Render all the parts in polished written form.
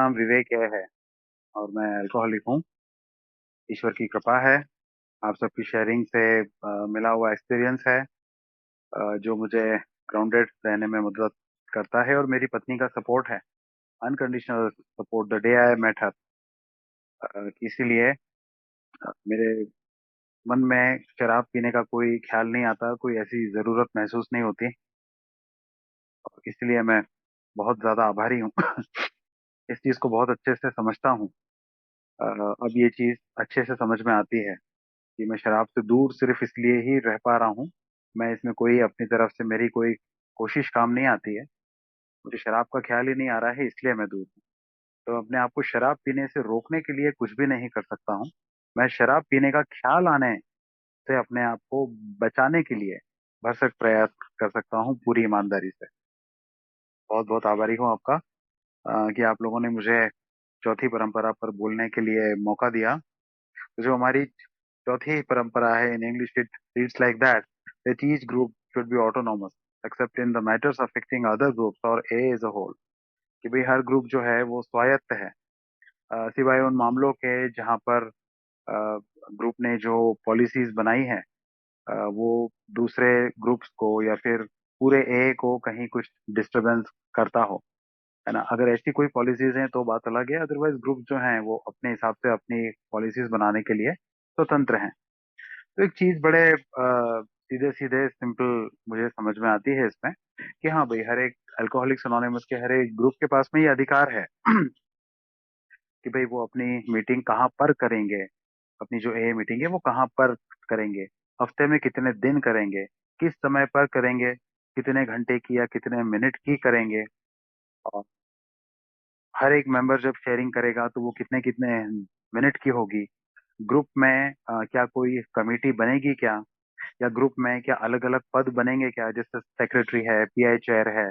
नाम विवेक है और मैं अल्कोहलिक हूँ। ईश्वर की कृपा है। आप सबकी शेयरिंग से मिला हुआ एक्सपीरियंस है, जो मुझे ग्राउंडेड रहने में मदद करता है, और मेरी पत्नी का सपोर्ट है, unconditional support the day I met her. इसीलिए मेरे मन में शराब पीने का कोई ख्याल नहीं आता, कोई ऐसी ज़रूरत महसूस नहीं होती। और इसलिए मैं बहुत ज़्यादा आभारी हूँ। इस चीज़ को बहुत अच्छे से समझता हूँ। अब ये चीज़ अच्छे से समझ में आती है कि मैं शराब से दूर सिर्फ इसलिए ही रह पा रहा हूँ। मैं इसमें कोई अपनी तरफ से मेरी कोई कोशिश काम नहीं आती है। मुझे शराब का ख्याल ही नहीं आ रहा है, इसलिए मैं दूर हूँ। तो अपने आप को शराब पीने से रोकने के लिए कुछ भी नहीं कर सकता हूँ। मैं शराब पीने का ख्याल आने से अपने आप को बचाने के लिए भरसक प्रयास कर सकता हूँ, पूरी ईमानदारी से। बहुत बहुत आभारी हूँ आपका, कि आप लोगों ने मुझे चौथी परंपरा पर बोलने के लिए मौका दिया। तो जो हमारी चौथी परंपरा है, in English it reads like that each group should be autonomous accept in the matters affecting other groups और ए एज अ होल। कि भाई हर ग्रुप जो है वो स्वायत्त है, सिवाय उन मामलों के जहाँ पर ग्रुप ने जो पॉलिसीज बनाई है, वो दूसरे ग्रुप्स को या फिर पूरे ए को कहीं कुछ डिस्टरबेंस करता हो, है ना। अगर ऐसी कोई पॉलिसीज हैं तो बात अलग है, अदरवाइज ग्रुप जो हैं वो अपने हिसाब से अपनी पॉलिसीज बनाने के लिए स्वतंत्र हैं। तो एक चीज बड़े सीधे सीधे सिंपल मुझे समझ में आती है इसमें, कि हाँ भाई, हर एक अल्कोहलिक्स अनोनिमस के हर एक ग्रुप के पास में ये अधिकार है कि भाई वो अपनी मीटिंग कहाँ पर करेंगे, अपनी जो ए मीटिंग है वो कहाँ पर करेंगे, हफ्ते में कितने दिन करेंगे, किस समय पर करेंगे, कितने घंटे की या कितने मिनट की करेंगे। और हर एक मेंबर जब शेयरिंग करेगा तो वो कितने कितने मिनट की होगी। ग्रुप में क्या कोई कमेटी बनेगी क्या, या ग्रुप में क्या अलग अलग पद बनेंगे क्या, जैसे सेक्रेटरी है, पीआई चेयर है,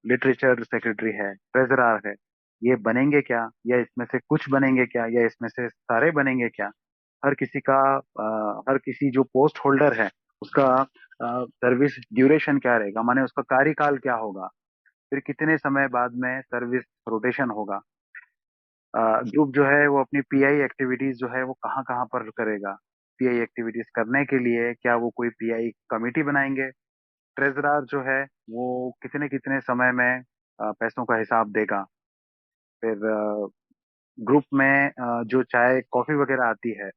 लिटरेचर सेक्रेटरी है, ट्रेजरर है, ये बनेंगे क्या, या इसमें से कुछ बनेंगे क्या, या इसमें से सारे बनेंगे क्या। हर किसी का हर किसी जो पोस्ट होल्डर है उसका सर्विस ड्यूरेशन क्या रहेगा, माने उसका कार्यकाल क्या होगा, फिर कितने समय बाद में सर्विस रोटेशन होगा। ग्रुप जो है वो अपनी पीआई एक्टिविटीज जो है वो कहाँ कहाँ पर करेगा। पीआई एक्टिविटीज करने के लिए क्या वो कोई पीआई कमेटी बनाएंगे। ट्रेजरर जो है वो कितने कितने समय में पैसों का हिसाब देगा। फिर ग्रुप में जो चाय कॉफी वगैरह आती है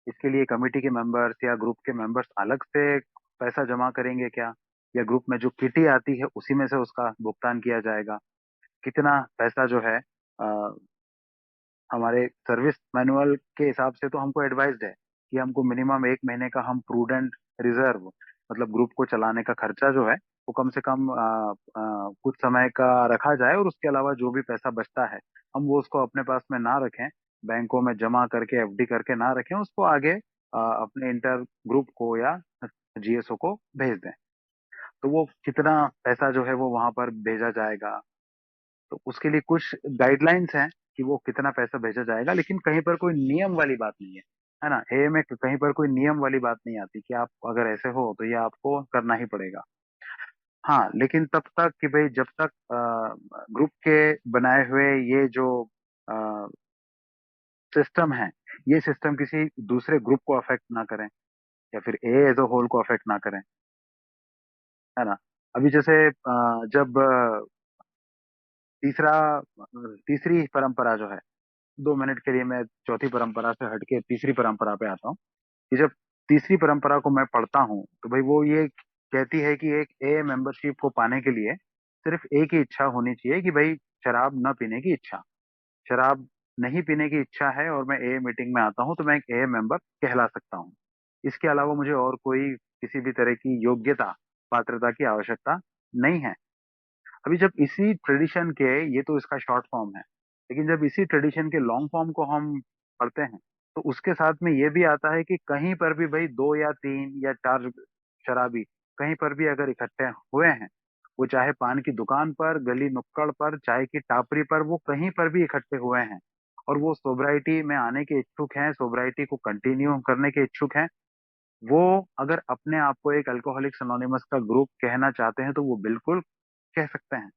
इसके लिए कमेटी के मेंबर्स या ग्रुप के मेंबर्स अलग से पैसा जमा करेंगे क्या, या ग्रुप में जो किटी आती है उसी में से उसका भुगतान किया जाएगा। कितना पैसा जो है, हमारे सर्विस मैनुअल के हिसाब से तो हमको एडवाइज्ड है कि हमको मिनिमम एक महीने का हम प्रूडेंट रिजर्व, मतलब ग्रुप को चलाने का खर्चा जो है वो कम से कम कुछ समय का रखा जाए, और उसके अलावा जो भी पैसा बचता है हम वो उसको अपने पास में ना रखें, बैंकों में जमा करके एफडी करके ना रखें, उसको आगे अपने इंटर ग्रुप को या जीएसओ को भेज दें। तो वो कितना पैसा जो है वो वहां पर भेजा जाएगा, तो उसके लिए कुछ गाइडलाइंस हैं कि वो कितना पैसा भेजा जाएगा, लेकिन कहीं पर कोई नियम वाली बात नहीं है ना। ए में कहीं पर कोई नियम वाली बात नहीं आती कि आप अगर ऐसे हो तो ये आपको करना ही पड़ेगा। हाँ, लेकिन तब तक कि भाई जब तक ग्रुप के बनाए हुए ये जो सिस्टम है, ये सिस्टम किसी दूसरे ग्रुप को अफेक्ट ना करें, या फिर ए एज अ होल को अफेक्ट ना करें, है ना। अभी जैसे जब तीसरा तीसरी परंपरा जो है, 2 मिनट के लिए मैं चौथी परंपरा से हटके तीसरी परंपरा पे आता हूँ, कि जब तीसरी परंपरा को मैं पढ़ता हूँ तो भाई वो ये कहती है कि एक ए मेंबरशिप को पाने के लिए सिर्फ एक ही इच्छा होनी चाहिए, कि भाई शराब न पीने की इच्छा। शराब नहीं पीने की इच्छा है और मैं ए मीटिंग में आता हूँ तो मैं एक ए मेंबर कहला सकता हूँ। इसके अलावा मुझे और कोई किसी भी तरह की योग्यता, पात्रता की आवश्यकता नहीं है। अभी जब इसी ट्रेडिशन के, ये तो इसका शॉर्ट फॉर्म है, लेकिन जब इसी ट्रेडिशन के लॉन्ग फॉर्म को हम पढ़ते हैं तो उसके साथ में ये भी आता है कि कहीं पर भी भाई दो या तीन या चार शराबी कहीं पर भी अगर इकट्ठे हुए हैं, वो चाहे पान की दुकान पर, गली नुक्कड़ पर, चाय की टापरी पर, वो कहीं पर भी इकट्ठे हुए हैं और वो सोब्राइटी में आने के इच्छुक हैं, सोब्राइटी को कंटिन्यू करने के इच्छुक हैं, वो अगर अपने आप को एक अल्कोहलिक्स अनोनिमस का ग्रुप कहना चाहते हैं तो वो बिल्कुल कह सकते हैं।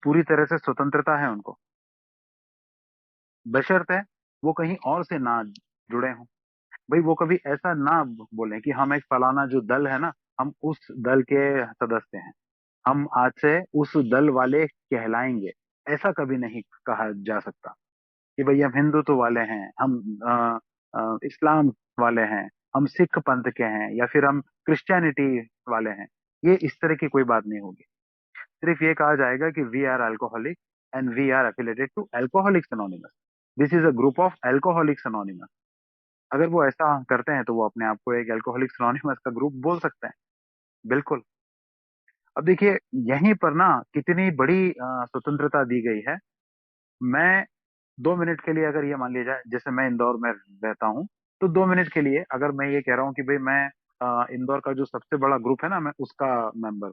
पूरी तरह से स्वतंत्रता है उनको, बशर्ते वो कहीं और से ना जुड़े हों। भाई वो कभी ऐसा ना बोले कि हम एक फलाना जो दल है ना, हम उस दल के सदस्य हैं, हम आज से उस दल वाले कहलाएंगे। ऐसा कभी नहीं कहा जा सकता कि भाई हम हिंदुत्व वाले हैं, हम इस्लाम वाले हैं, हम सिख पंथ के हैं, या फिर हम क्रिश्चियनिटी वाले हैं। ये इस तरह की कोई बात नहीं होगी। सिर्फ ये कहा जाएगा कि we are alcoholic and we are affiliated to Alcoholics Anonymous. This is a group of Alcoholics Anonymous. अगर वो ऐसा करते हैं तो वो अपने आप को एक अल्कोहलिक्स अनोनिमस का ग्रुप बोल सकते हैं। बिल्कुल। अब देखिए, यहीं पर ना कितनी बड़ी स्वतंत्रता दी गई है। मैं 2 मिनट के लिए, अगर ये मान लिया जाए जैसे मैं इंदौर में रहता हूँ, तो 2 मिनट के लिए अगर मैं ये कह रहा हूँ कि भाई मैं इंदौर का जो सबसे बड़ा ग्रुप है ना, मैं उसका मेंबर,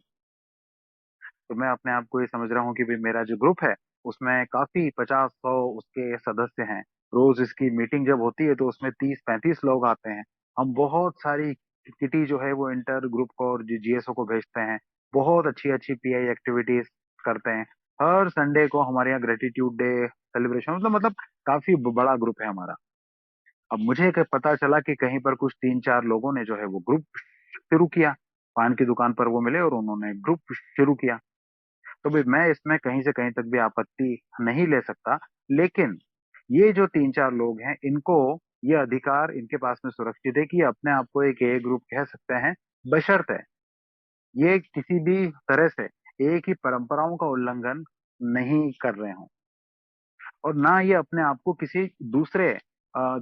तो मैं अपने आप को ये समझ रहा हूँ कि भाई मेरा जो ग्रुप है उसमें काफी 50-100 उसके सदस्य हैं। रोज इसकी मीटिंग जब होती है तो उसमें 30-35 लोग आते हैं। हम बहुत सारी किटी जो है वो इंटर ग्रुप को और जीएसओ को भेजते हैं। बहुत अच्छी अच्छी पीआई एक्टिविटीज करते हैं। हर संडे को हमारे यहाँ ग्रेटिट्यूड डे सेलिब्रेशन, मतलब काफी बड़ा ग्रुप है हमारा। अब मुझे पता चला कि कहीं पर कुछ 3-4 लोगों ने जो है वो ग्रुप शुरू किया। पान की दुकान पर वो मिले और उन्होंने ग्रुप शुरू किया। तो भाई मैं इसमें कहीं से कहीं तक भी आपत्ति नहीं ले सकता। लेकिन ये जो 3-4 लोग हैं, इनको ये अधिकार इनके पास में सुरक्षित है कि ये अपने आप को एक ए ग्रुप कह सकते हैं, बशर्ते ये किसी भी तरह से एक ही परंपराओं का उल्लंघन नहीं कर रहे हों, और ना ये अपने आप को किसी दूसरे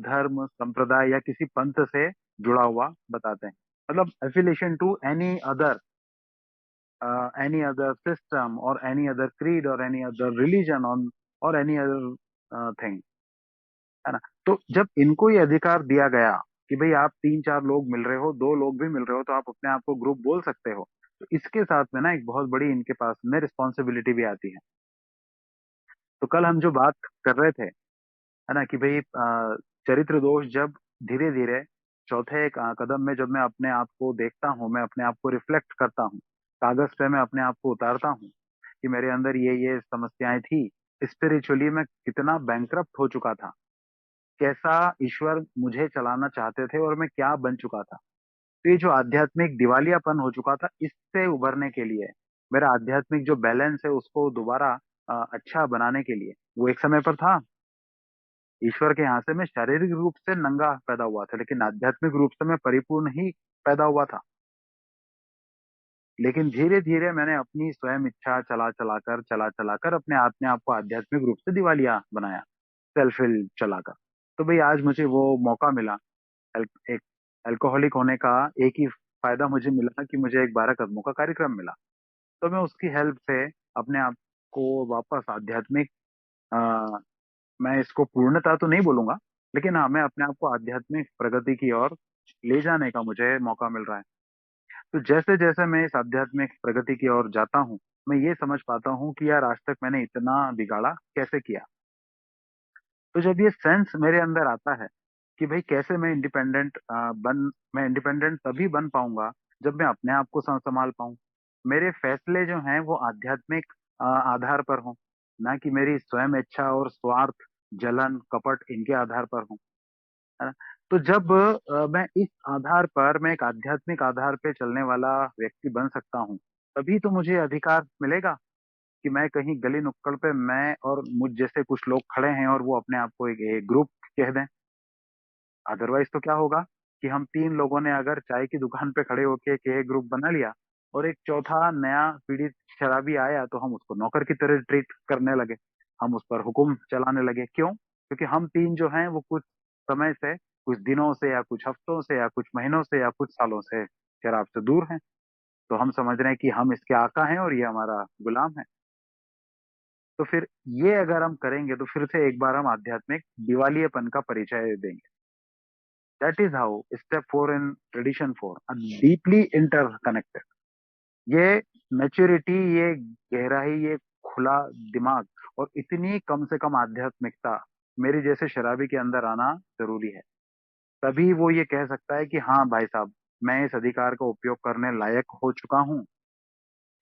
धर्म संप्रदाय या किसी पंथ से जुड़ा हुआ बताते हैं। मतलब affiliation to any other system or any other creed or any other religion on or any other thing, है ना। तो जब इनको ये अधिकार दिया गया कि भाई आप 3-4 लोग मिल रहे हो, 2 लोग भी मिल रहे हो, तो आप अपने आप को ग्रुप बोल सकते हो, तो इसके साथ में ना एक बहुत बड़ी इनके पास में रिस्पॉन्सिबिलिटी भी आती है। तो कल हम जो बात कर रहे थे, है ना, कि भाई चरित्र दोष जब धीरे धीरे चौथे कदम में जब मैं अपने आप को देखता हूँ, मैं अपने आप को रिफ्लेक्ट करता हूँ, कागज पे मैं अपने आप को उतारता हूँ कि मेरे अंदर ये समस्याएं थी, स्पिरिचुअली मैं कितना बैंकरप्ट हो चुका था, कैसा ईश्वर मुझे चलाना चाहते थे और मैं क्या बन चुका था। तो ये जो आध्यात्मिक दिवालियापन हो चुका था, इससे उभरने के लिए, मेरा आध्यात्मिक जो बैलेंस है उसको दोबारा अच्छा बनाने के लिए, वो एक समय पर था ईश्वर के यहाँ से मैं शारीरिक रूप से नंगा पैदा हुआ था, लेकिन आध्यात्मिक रूप से मैं परिपूर्ण ही पैदा हुआ था। लेकिन धीरे धीरे मैंने अपनी स्वयं इच्छा चला चलाकर अपने आप को आध्यात्मिक रूप से दिवालिया बनाया, सेल्फ हेल्प चलाकर। तो भाई आज मुझे वो मौका मिला। एक अल्कोहलिक होने का एक ही फायदा मुझे मिला कि मुझे एक 12 कदमों का कार्यक्रम मिला। तो मैं उसकी हेल्प से अपने आप को वापस आध्यात्मिक, मैं इसको पूर्णता तो नहीं बोलूंगा, लेकिन हाँ, मैं अपने आप को आध्यात्मिक प्रगति की ओर ले जाने का मुझे मौका मिल रहा है। तो जैसे जैसे मैं इस आध्यात्मिक प्रगति की ओर जाता हूँ, मैं ये समझ पाता हूँ कि यार आज तक मैंने इतना बिगाड़ा कैसे किया। तो जब ये सेंस मेरे अंदर आता है कि भाई कैसे मैं इंडिपेंडेंट तभी बन पाऊंगा जब मैं अपने आप को संभाल पाऊं। मेरे फैसले जो हैं वो आध्यात्मिक आधार पर हों, ना कि मेरी स्वयं इच्छा और स्वार्थ, जलन, कपट इनके आधार पर हों, है ना। तो जब मैं इस आधार पर, मैं एक आध्यात्मिक आधार पे चलने वाला व्यक्ति बन सकता हूँ, तभी तो मुझे अधिकार मिलेगा कि मैं कहीं गली नुक्कड़ पे मैं और मुझ जैसे कुछ लोग खड़े हैं और वो अपने आप को एक ग्रुप कह दें। अदरवाइज तो क्या होगा कि हम 3 लोगों ने अगर चाय की दुकान पे खड़े होके एक ग्रुप बना लिया और एक चौथा नया पीड़ित शराबी आया तो हम उसको नौकर की तरह ट्रीट करने लगे, हम उस पर हुक्म चलाने लगे। क्यों? क्योंकि हम 3 जो हैं वो कुछ समय से, कुछ दिनों से या कुछ हफ्तों से या कुछ महीनों से या कुछ सालों से शराब से दूर हैं। तो हम समझ रहे हैं कि हम इसके आका हैं और ये हमारा गुलाम है। तो फिर ये अगर हम करेंगे तो फिर से एक बार हम आध्यात्मिक दिवालियेपन का परिचय देंगे। That is how step 4 in tradition 4 are deeply interconnected. ये मैच्योरिटी, ये गहराई, ये खुला दिमाग और इतनी कम से कम आध्यात्मिकता मेरे जैसे शराबी के अंदर आना जरूरी है। तभी वो ये कह सकता है कि हाँ भाई साहब, मैं इस अधिकार का उपयोग करने लायक हो चुका हूँ।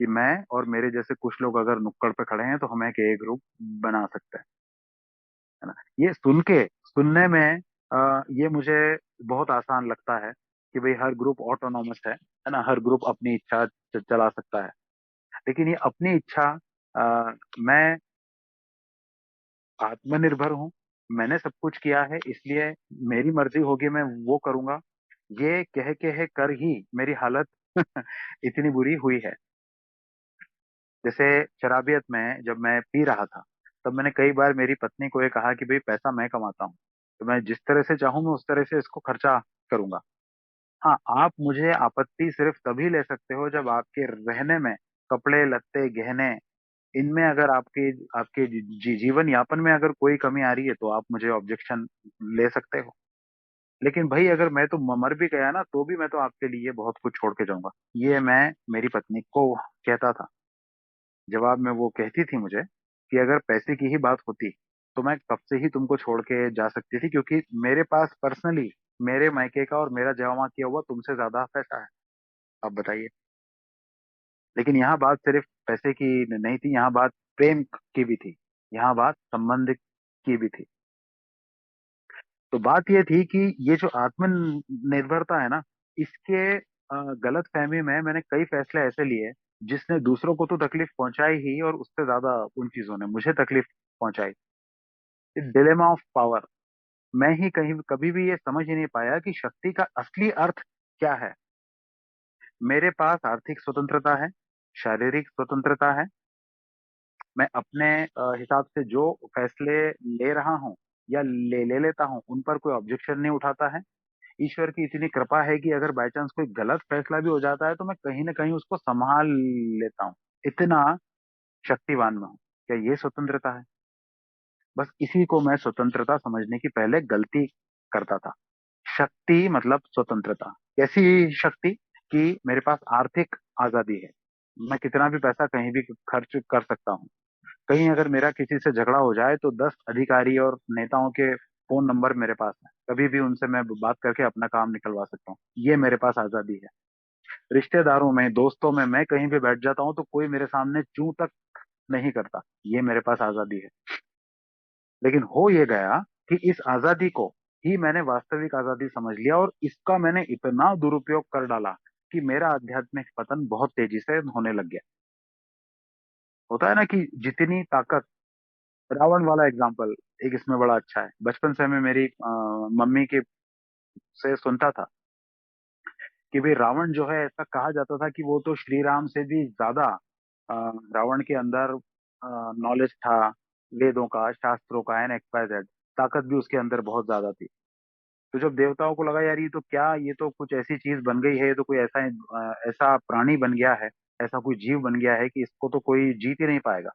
कि मैं और मेरे जैसे कुछ लोग अगर नुक्कड़ पे खड़े हैं तो हम एक ए ग्रुप बना सकते हैं, है ना। ये सुनने में ये मुझे बहुत आसान लगता है कि भाई हर ग्रुप ऑटोनॉमस है ना, हर ग्रुप अपनी इच्छा चला सकता है। लेकिन ये अपनी इच्छा, मैं आत्मनिर्भर हूँ, मैंने सब कुछ किया है इसलिए मेरी मर्जी होगी, मैं वो करूंगा, ये कह कर ही मेरी हालत इतनी बुरी हुई है। जैसे शराबियत में जब मैं पी रहा था, तब मैंने कई बार मेरी पत्नी को ये कहा कि भाई पैसा मैं कमाता हूँ, तो मैं जिस तरह से चाहूँ मैं उस तरह से इसको खर्चा करूंगा। हाँ, आप मुझे आपत्ति सिर्फ तभी ले सकते हो जब आपके रहने में कपड़े लत्ते गहने, इनमें अगर आपके आपके जीवन यापन में अगर कोई कमी आ रही है तो आप मुझे ऑब्जेक्शन ले सकते हो। लेकिन भाई अगर मैं तो मर भी गया ना तो भी मैं तो आपके लिए बहुत कुछ छोड़ के जाऊंगा, ये मैं मेरी पत्नी को कहता था। जवाब में वो कहती थी मुझे कि अगर पैसे की ही बात होती तो मैं कब से ही तुमको छोड़ के जा सकती थी, क्योंकि मेरे पास पर्सनली मेरे मायके का और मेरा जमा किया हुआ तुमसे ज्यादा पैसा है। आप बताइए। लेकिन यहाँ बात सिर्फ पैसे की नहीं थी, यहाँ बात प्रेम की भी थी, यहाँ बात संबंध की भी थी। तो बात ये थी कि ये जो आत्मनिर्भरता है ना, इसके गलत फहमी में मैंने कई फैसले ऐसे लिए जिसने दूसरों को तो तकलीफ पहुंचाई ही, और उससे ज्यादा उन चीजों ने मुझे तकलीफ पहुंचाई। Dilemma of power. मैं ही कहीं कभी भी ये समझ ही नहीं पाया कि शक्ति का असली अर्थ क्या है। मेरे पास आर्थिक स्वतंत्रता है, शारीरिक स्वतंत्रता है, मैं अपने हिसाब से जो फैसले ले रहा हूँ या ले लेता हूँ उन पर कोई ऑब्जेक्शन नहीं उठाता है। ईश्वर की इतनी कृपा है कि अगर बाय चांस कोई गलत फैसला भी हो जाता है तो मैं कहीं ना कहीं उसको संभाल लेता हूँ। इतना शक्तिवान मैं हूँ। क्या ये स्वतंत्रता है? बस इसी को मैं स्वतंत्रता समझने की पहले गलती करता था। शक्ति मतलब स्वतंत्रता। कैसी शक्ति? कि मेरे पास आर्थिक आजादी है, मैं कितना भी पैसा कहीं भी खर्च कर सकता हूँ। कहीं अगर मेरा किसी से झगड़ा हो जाए तो 10 अधिकारी और नेताओं के फोन नंबर मेरे पास है, कभी भी उनसे मैं बात करके अपना काम निकलवा सकता हूँ। ये मेरे पास आजादी है। रिश्तेदारों में दोस्तों में मैं कहीं भी बैठ जाता हूँ तो कोई मेरे सामने चूं तक नहीं करता, ये मेरे पास आजादी है। लेकिन हो ये गया कि इस आजादी को ही मैंने वास्तविक आजादी समझ लिया, और इसका मैंने इतना दुरुपयोग कर डाला कि मेरा आध्यात्मिक पतन बहुत तेजी से होने लग गया। होता है ना कि जितनी ताकत, रावण वाला एग्जाम्पल एक इसमें बड़ा अच्छा है। बचपन से मैं मेरी मम्मी के से सुनता था कि भाई रावण जो है, ऐसा कहा जाता था कि वो तो श्री राम से भी ज्यादा अ, रावण के अंदर नॉलेज था, वेदों का शास्त्रों का एंड एक्स वाई जेड, ताकत भी उसके अंदर बहुत ज्यादा थी। तो जब देवताओं को लगा यार ये तो क्या, ये तो कुछ ऐसी चीज बन गई है, ये तो कोई ऐसा ऐसा प्राणी बन गया है, ऐसा कोई जीव बन गया है कि इसको तो कोई जीत ही नहीं पाएगा,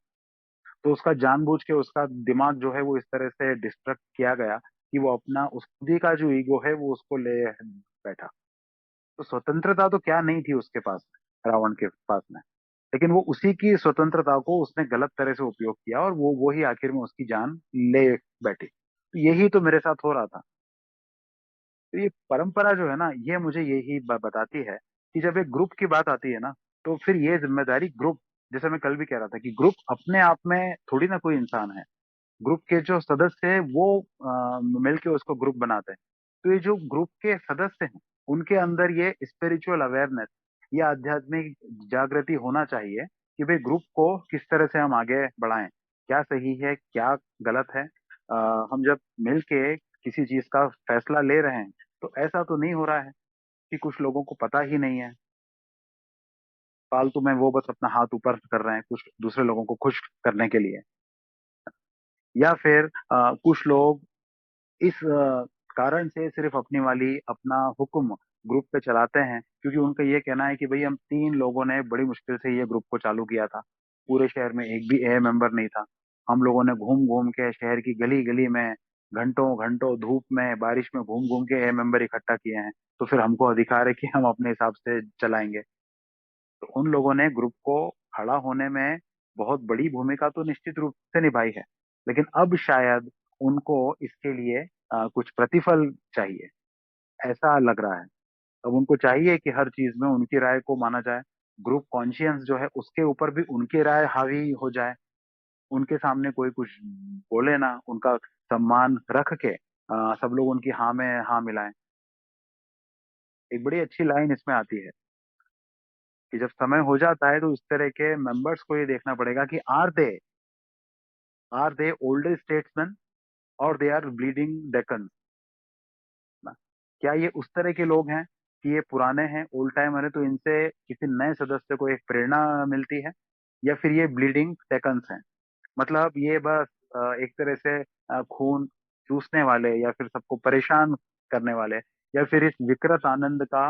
तो उसका जानबूझ के उसका दिमाग जो है वो इस तरह से डिस्ट्रक्ट किया गया कि वो अपना उस खुद ही का जो ईगो है वो उसको ले बैठा। तो स्वतंत्रता तो क्या नहीं थी उसके पास, रावण के पास में। लेकिन वो उसी की स्वतंत्रता को उसने गलत तरह से उपयोग किया और वो ही आखिर में उसकी जान ले बैठी। तो यही तो मेरे साथ हो रहा था। तो ये परंपरा जो है ना, ये मुझे यही बताती है कि जब एक ग्रुप की बात आती है ना, तो फिर ये जिम्मेदारी ग्रुप, जैसे मैं कल भी कह रहा था कि ग्रुप अपने आप में थोड़ी ना कोई इंसान है। ग्रुप के जो सदस्य है वो मिलके उसको ग्रुप बनाते हैं। तो ये जो ग्रुप के सदस्य हैं उनके अंदर ये स्पिरिचुअल अवेयरनेस, ये आध्यात्मिक जागृति होना चाहिए कि भाई ग्रुप को किस तरह से हम आगे बढ़ाएं, क्या सही है क्या गलत है। हम जब मिलके किसी चीज का फैसला ले रहे हैं तो ऐसा तो नहीं हो रहा है कि कुछ लोगों को पता ही नहीं है, फालतू में वो बस अपना हाथ ऊपर कर रहे हैं कुछ दूसरे लोगों को खुश करने के लिए। या फिर कुछ लोग इस कारण से सिर्फ अपनी वाली अपना हुक्म ग्रुप पे चलाते हैं, क्योंकि उनका ये कहना है कि भाई हम 3 लोगों ने बड़ी मुश्किल से ये ग्रुप को चालू किया था, पूरे शहर में एक भी ए मेंबर नहीं था, हम लोगों ने घूम घूम के शहर की गली गली में घंटों घंटों धूप में बारिश में घूम घूम के ए मेंबर इकट्ठा किए हैं, तो फिर हमको अधिकार है कि हम अपने हिसाब से चलाएंगे। तो उन लोगों ने ग्रुप को खड़ा होने में बहुत बड़ी भूमिका तो निश्चित रूप से निभाई है, लेकिन अब शायद उनको इसके लिए कुछ प्रतिफल चाहिए, ऐसा लग रहा है। अब उनको चाहिए कि हर चीज में उनकी राय को माना जाए, ग्रुप कॉन्शियंस जो है उसके ऊपर भी उनकी राय हावी हो जाए, उनके सामने कोई कुछ बोले ना, उनका सम्मान रख के सब लोग उनकी हाँ में हाँ मिलाएं। एक बड़ी अच्छी लाइन इसमें आती है कि जब समय हो जाता है तो इस तरह के मेंबर्स को ये देखना पड़ेगा कि आर दे ओल्डर स्टेट्समैन और दे आर ब्लीडिंग डेकन। क्या ये उस तरह के लोग हैं कि ये पुराने हैं, ओल्ड टाइमर है, तो इनसे किसी नए सदस्य को एक प्रेरणा मिलती है, या फिर ये ब्लीडिंग डेकन्स हैं, मतलब ये बस एक तरह से खून चूसने वाले या फिर सबको परेशान करने वाले, या फिर इस विकृत आनंद का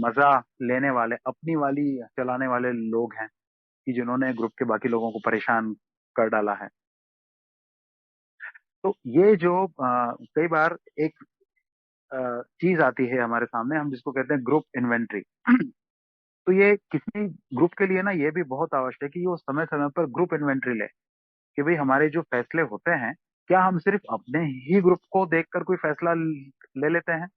मजा लेने वाले, अपनी वाली चलाने वाले लोग हैं कि जिन्होंने ग्रुप के बाकी लोगों को परेशान कर डाला है। तो ये जो कई बार एक चीज आती है हमारे सामने, हम जिसको कहते हैं ग्रुप इन्वेंट्री। तो ये किसी ग्रुप के लिए ना ये भी बहुत आवश्यक है कि वो समय समय पर ग्रुप इन्वेंट्री ले, कि भाई हमारे जो फैसले होते हैं, क्या हम सिर्फ अपने ही ग्रुप को देखकर कोई फैसला ले लेते हैं।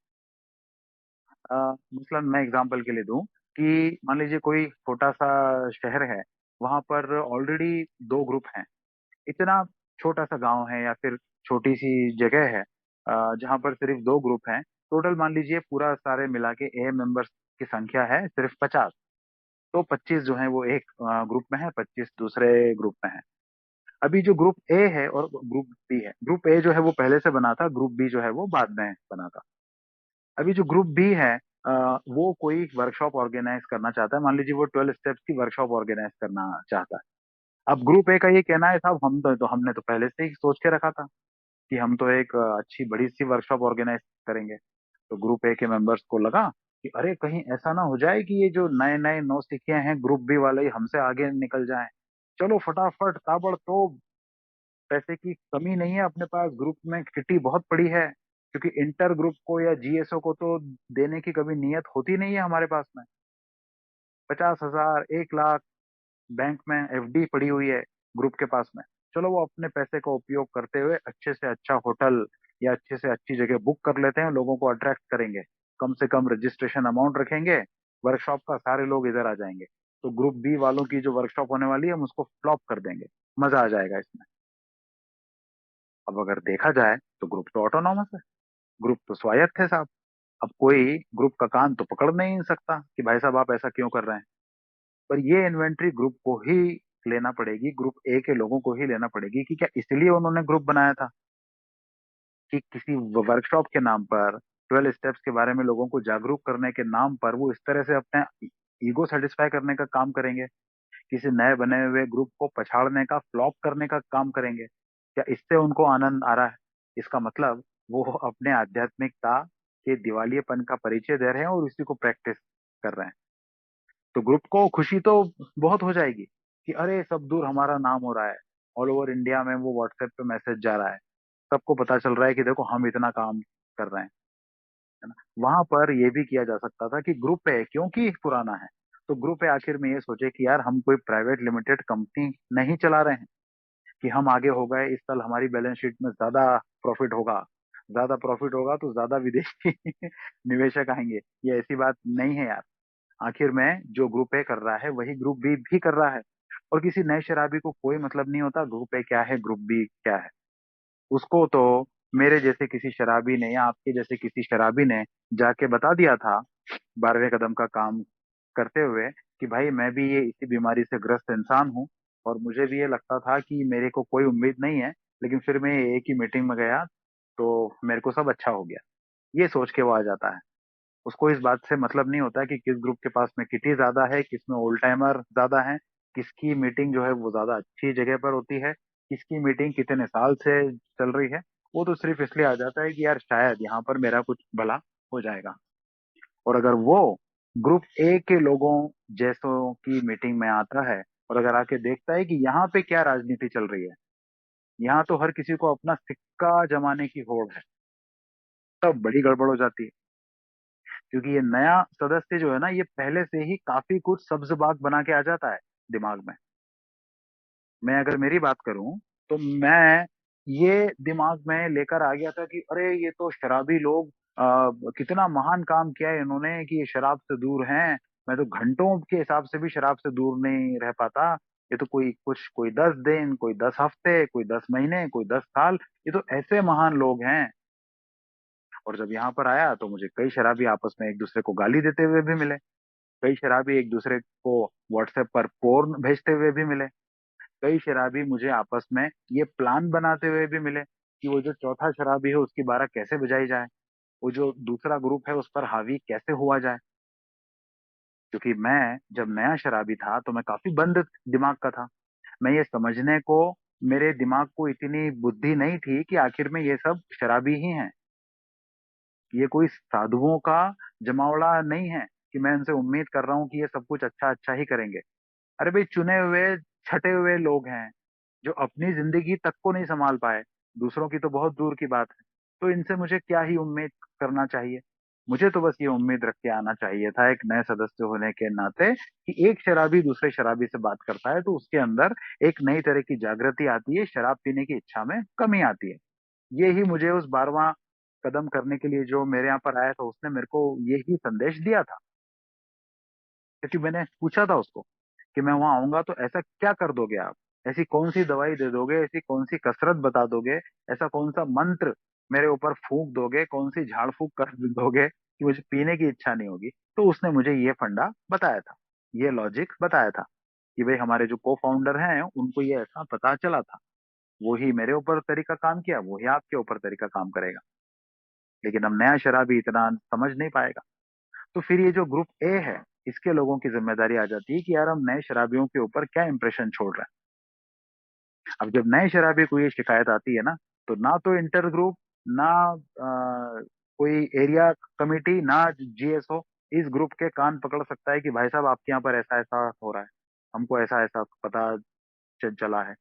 मतलब मैं एग्जांपल के लिए दूं कि मान लीजिए कोई छोटा सा शहर है, वहां पर ऑलरेडी दो ग्रुप हैं। इतना छोटा सा गांव है या फिर छोटी सी जगह है जहां पर सिर्फ दो ग्रुप हैं। टोटल मान लीजिए पूरा सारे मिला के ए मेंबर्स की संख्या है सिर्फ 50। तो 25 जो है वो एक ग्रुप में है, 25 दूसरे ग्रुप में है। अभी जो ग्रुप ए है और ग्रुप बी है, ग्रुप ए जो है वो पहले से बना था, ग्रुप बी जो है वो बाद में बना था। अभी जो ग्रुप बी है वो कोई वर्कशॉप ऑर्गेनाइज करना चाहता है, मान लीजिए वो 12 स्टेप्स की वर्कशॉप ऑर्गेनाइज करना चाहता है। अब ग्रुप ए का ये कहना है साहब, हम तो हमने तो पहले से ही सोच के रखा था कि हम तो एक अच्छी बड़ी सी वर्कशॉप ऑर्गेनाइज करेंगे। तो ग्रुप ए के मेंबर्स को लगा कि अरे कहीं ऐसा ना हो जाए कि ये जो नए नए नौसिखिए हैं ग्रुप बी वाले ही हमसे आगे निकल जाएं। चलो फटाफट ताबड़तोड़, पैसे की कमी नहीं है अपने पास, ग्रुप में किटी बहुत पड़ी है, क्योंकि इंटर ग्रुप को या जीएसओ को तो देने की कभी नियत होती नहीं है हमारे पास में। 50,000, 1 लाख बैंक में एफडी पड़ी हुई है ग्रुप के पास में। चलो वो अपने पैसे का उपयोग करते हुए अच्छे से अच्छा होटल या अच्छे से अच्छी जगह बुक कर लेते हैं, लोगों को अट्रैक्ट करेंगे, कम से कम रजिस्ट्रेशन अमाउंट रखेंगे, वर्कशॉप का सारे लोग इधर आ जाएंगे। तो ग्रुप बी वालों की जो वर्कशॉप होने वाली है हम उसको फ्लॉप कर देंगे, मजा आ जाएगा इसमें। अब अगर देखा जाए तो ग्रुप तो ऑटोनॉमस है, ग्रुप तो स्वायत्त है साहब। अब कोई ग्रुप का कान तो पकड़ नहीं सकता कि भाई साहब आप ऐसा क्यों कर रहे हैं। पर ये इन्वेंट्री ग्रुप को ही लेना पड़ेगी, ग्रुप ए के लोगों को ही लेना पड़ेगी कि क्या इसलिए उन्होंने ग्रुप बनाया था कि किसी वर्कशॉप के नाम पर, 12 स्टेप्स के बारे में लोगों को जागरूक करने के नाम पर वो इस तरह से अपने ईगो सेटिस्फाई करने का काम करेंगे, किसी नए बने हुए ग्रुप को पछाड़ने का, फ्लॉप करने का काम करेंगे। क्या इससे उनको आनंद आ रहा है? इसका मतलब वो अपने आध्यात्मिकता के दिवालियेपन का परिचय दे रहे हैं और उसी को प्रैक्टिस कर रहे हैं। तो ग्रुप को खुशी तो बहुत हो जाएगी कि अरे सब दूर हमारा नाम हो रहा है, ऑल ओवर इंडिया में वो व्हाट्सएप पे मैसेज जा रहा है, सबको पता चल रहा है कि देखो हम इतना काम कर रहे हैं, है ना। वहां पर ये भी किया जा सकता था कि ग्रुप है क्योंकि पुराना है, तो ग्रुप है आखिर में ये सोचे कि यार हम कोई प्राइवेट लिमिटेड कंपनी नहीं चला रहे हैं कि हम आगे हो गए, इस साल हमारी बैलेंस शीट में ज्यादा प्रॉफिट होगा, ज्यादा प्रॉफिट होगा तो ज्यादा विदेशी निवेशक आएंगे। ये ऐसी बात नहीं है यार। आखिर में जो ग्रुप ए कर रहा है वही ग्रुप बी भी कर रहा है, और किसी नए शराबी को कोई मतलब नहीं होता ग्रुप ए क्या है ग्रुप बी क्या है। उसको तो मेरे जैसे किसी शराबी ने या आपके जैसे किसी शराबी ने जाके बता दिया था 12वें कदम का काम करते हुए कि भाई मैं भी ये इसी बीमारी से ग्रस्त इंसान हूँ, और मुझे भी ये लगता था कि मेरे को कोई उम्मीद नहीं है, लेकिन फिर मैं एक ही मीटिंग में गया तो मेरे को सब अच्छा हो गया। ये सोच के वो आ जाता है। उसको इस बात से मतलब नहीं होता कि किस ग्रुप के पास में किटी ज्यादा है, किस में ओल्ड टाइमर ज्यादा है, किसकी मीटिंग जो है वो ज्यादा अच्छी जगह पर होती है, किसकी मीटिंग कितने साल से चल रही है। वो तो सिर्फ इसलिए आ जाता है कि यार शायद यहाँ पर मेरा कुछ भला हो जाएगा। और अगर वो ग्रुप ए के लोगों जैसों की मीटिंग में आता है और अगर आके देखता है कि यहाँ पे क्या राजनीति चल रही है, यहाँ तो हर किसी को अपना सिक्का जमाने की होड़ है, तब बड़ी गड़बड़ हो जाती है। क्योंकि ये नया सदस्य जो है ना, ये पहले से ही काफी कुछ सब्ज बाग बना के आ जाता है दिमाग में। मैं अगर मेरी बात करूं तो मैं ये दिमाग में लेकर आ गया था कि अरे ये तो शराबी लोग कितना महान काम किया है इन्होंने कि ये शराब से दूर हैं, मैं तो घंटों के हिसाब से भी शराब से दूर नहीं रह पाता। ये तो कोई 10 दिन, कोई 10 हफ्ते, कोई 10 महीने, कोई 10 साल, ये तो ऐसे महान लोग हैं। और जब यहाँ पर आया तो मुझे कई शराबी आपस में एक दूसरे को गाली देते हुए भी मिले। कई शराबी एक दूसरे को व्हाट्सएप पर पोर्न भेजते हुए भी मिले। कई शराबी मुझे आपस में ये प्लान बनाते हुए भी मिले कि वो जो चौथा शराबी है उसकी बारह कैसे बजाई जाए, वो जो दूसरा ग्रुप है उस पर हावी कैसे हुआ जाए। क्योंकि मैं जब नया शराबी था तो मैं काफी बंद दिमाग का था। मैं ये समझने को, मेरे दिमाग को इतनी बुद्धि नहीं थी कि आखिर में ये सब शराबी ही हैं। ये कोई साधुओं का जमावड़ा नहीं है कि मैं इनसे उम्मीद कर रहा हूँ कि ये सब कुछ अच्छा अच्छा ही करेंगे। अरे भाई, चुने हुए छटे हुए लोग हैं जो अपनी जिंदगी तक को नहीं संभाल पाए, दूसरों की तो बहुत दूर की बात है। तो इनसे मुझे क्या ही उम्मीद करना चाहिए। मुझे तो बस ये उम्मीद रख के आना चाहिए था एक नए सदस्य होने के नाते कि एक शराबी दूसरे शराबी से बात करता है तो उसके अंदर एक नई तरह की जागृति आती है, शराब पीने की इच्छा में कमी आती है। ये ही मुझे उस 12वां कदम करने के लिए जो मेरे यहाँ पर आया था उसने मेरे को यही संदेश दिया था। क्योंकि मैंने पूछा था उसको कि मैं वहां आऊंगा तो ऐसा क्या कर दोगे आप, ऐसी कौन सी दवाई दे दोगे, ऐसी कौन सी कसरत बता दोगे, ऐसा कौन सा मंत्र मेरे ऊपर फूंक दोगे, कौन सी झाड़ फूंक कर दोगे कि मुझे पीने की इच्छा नहीं होगी। तो उसने मुझे ये फंडा बताया था, ये लॉजिक बताया था कि भाई हमारे जो को फाउंडर हैं उनको ये ऐसा पता चला था। वही मेरे ऊपर तरीका काम किया, वही आपके ऊपर तरीका काम करेगा। लेकिन अब नया शराबी इतना समझ नहीं पाएगा। तो फिर ये जो ग्रुप ए है, इसके लोगों की जिम्मेदारी आ जाती है कि यार हम नए शराबियों के ऊपर क्या इंप्रेशन छोड़ रहे हैं। अब जब नए शराबी को ये शिकायत आती है ना, तो ना तो इंटर ग्रुप, ना कोई एरिया कमेटी, ना जीएसओ इस ग्रुप के कान पकड़ सकता है कि भाई साहब आपके यहाँ पर ऐसा ऐसा हो रहा है, हमको ऐसा ऐसा पता चला है।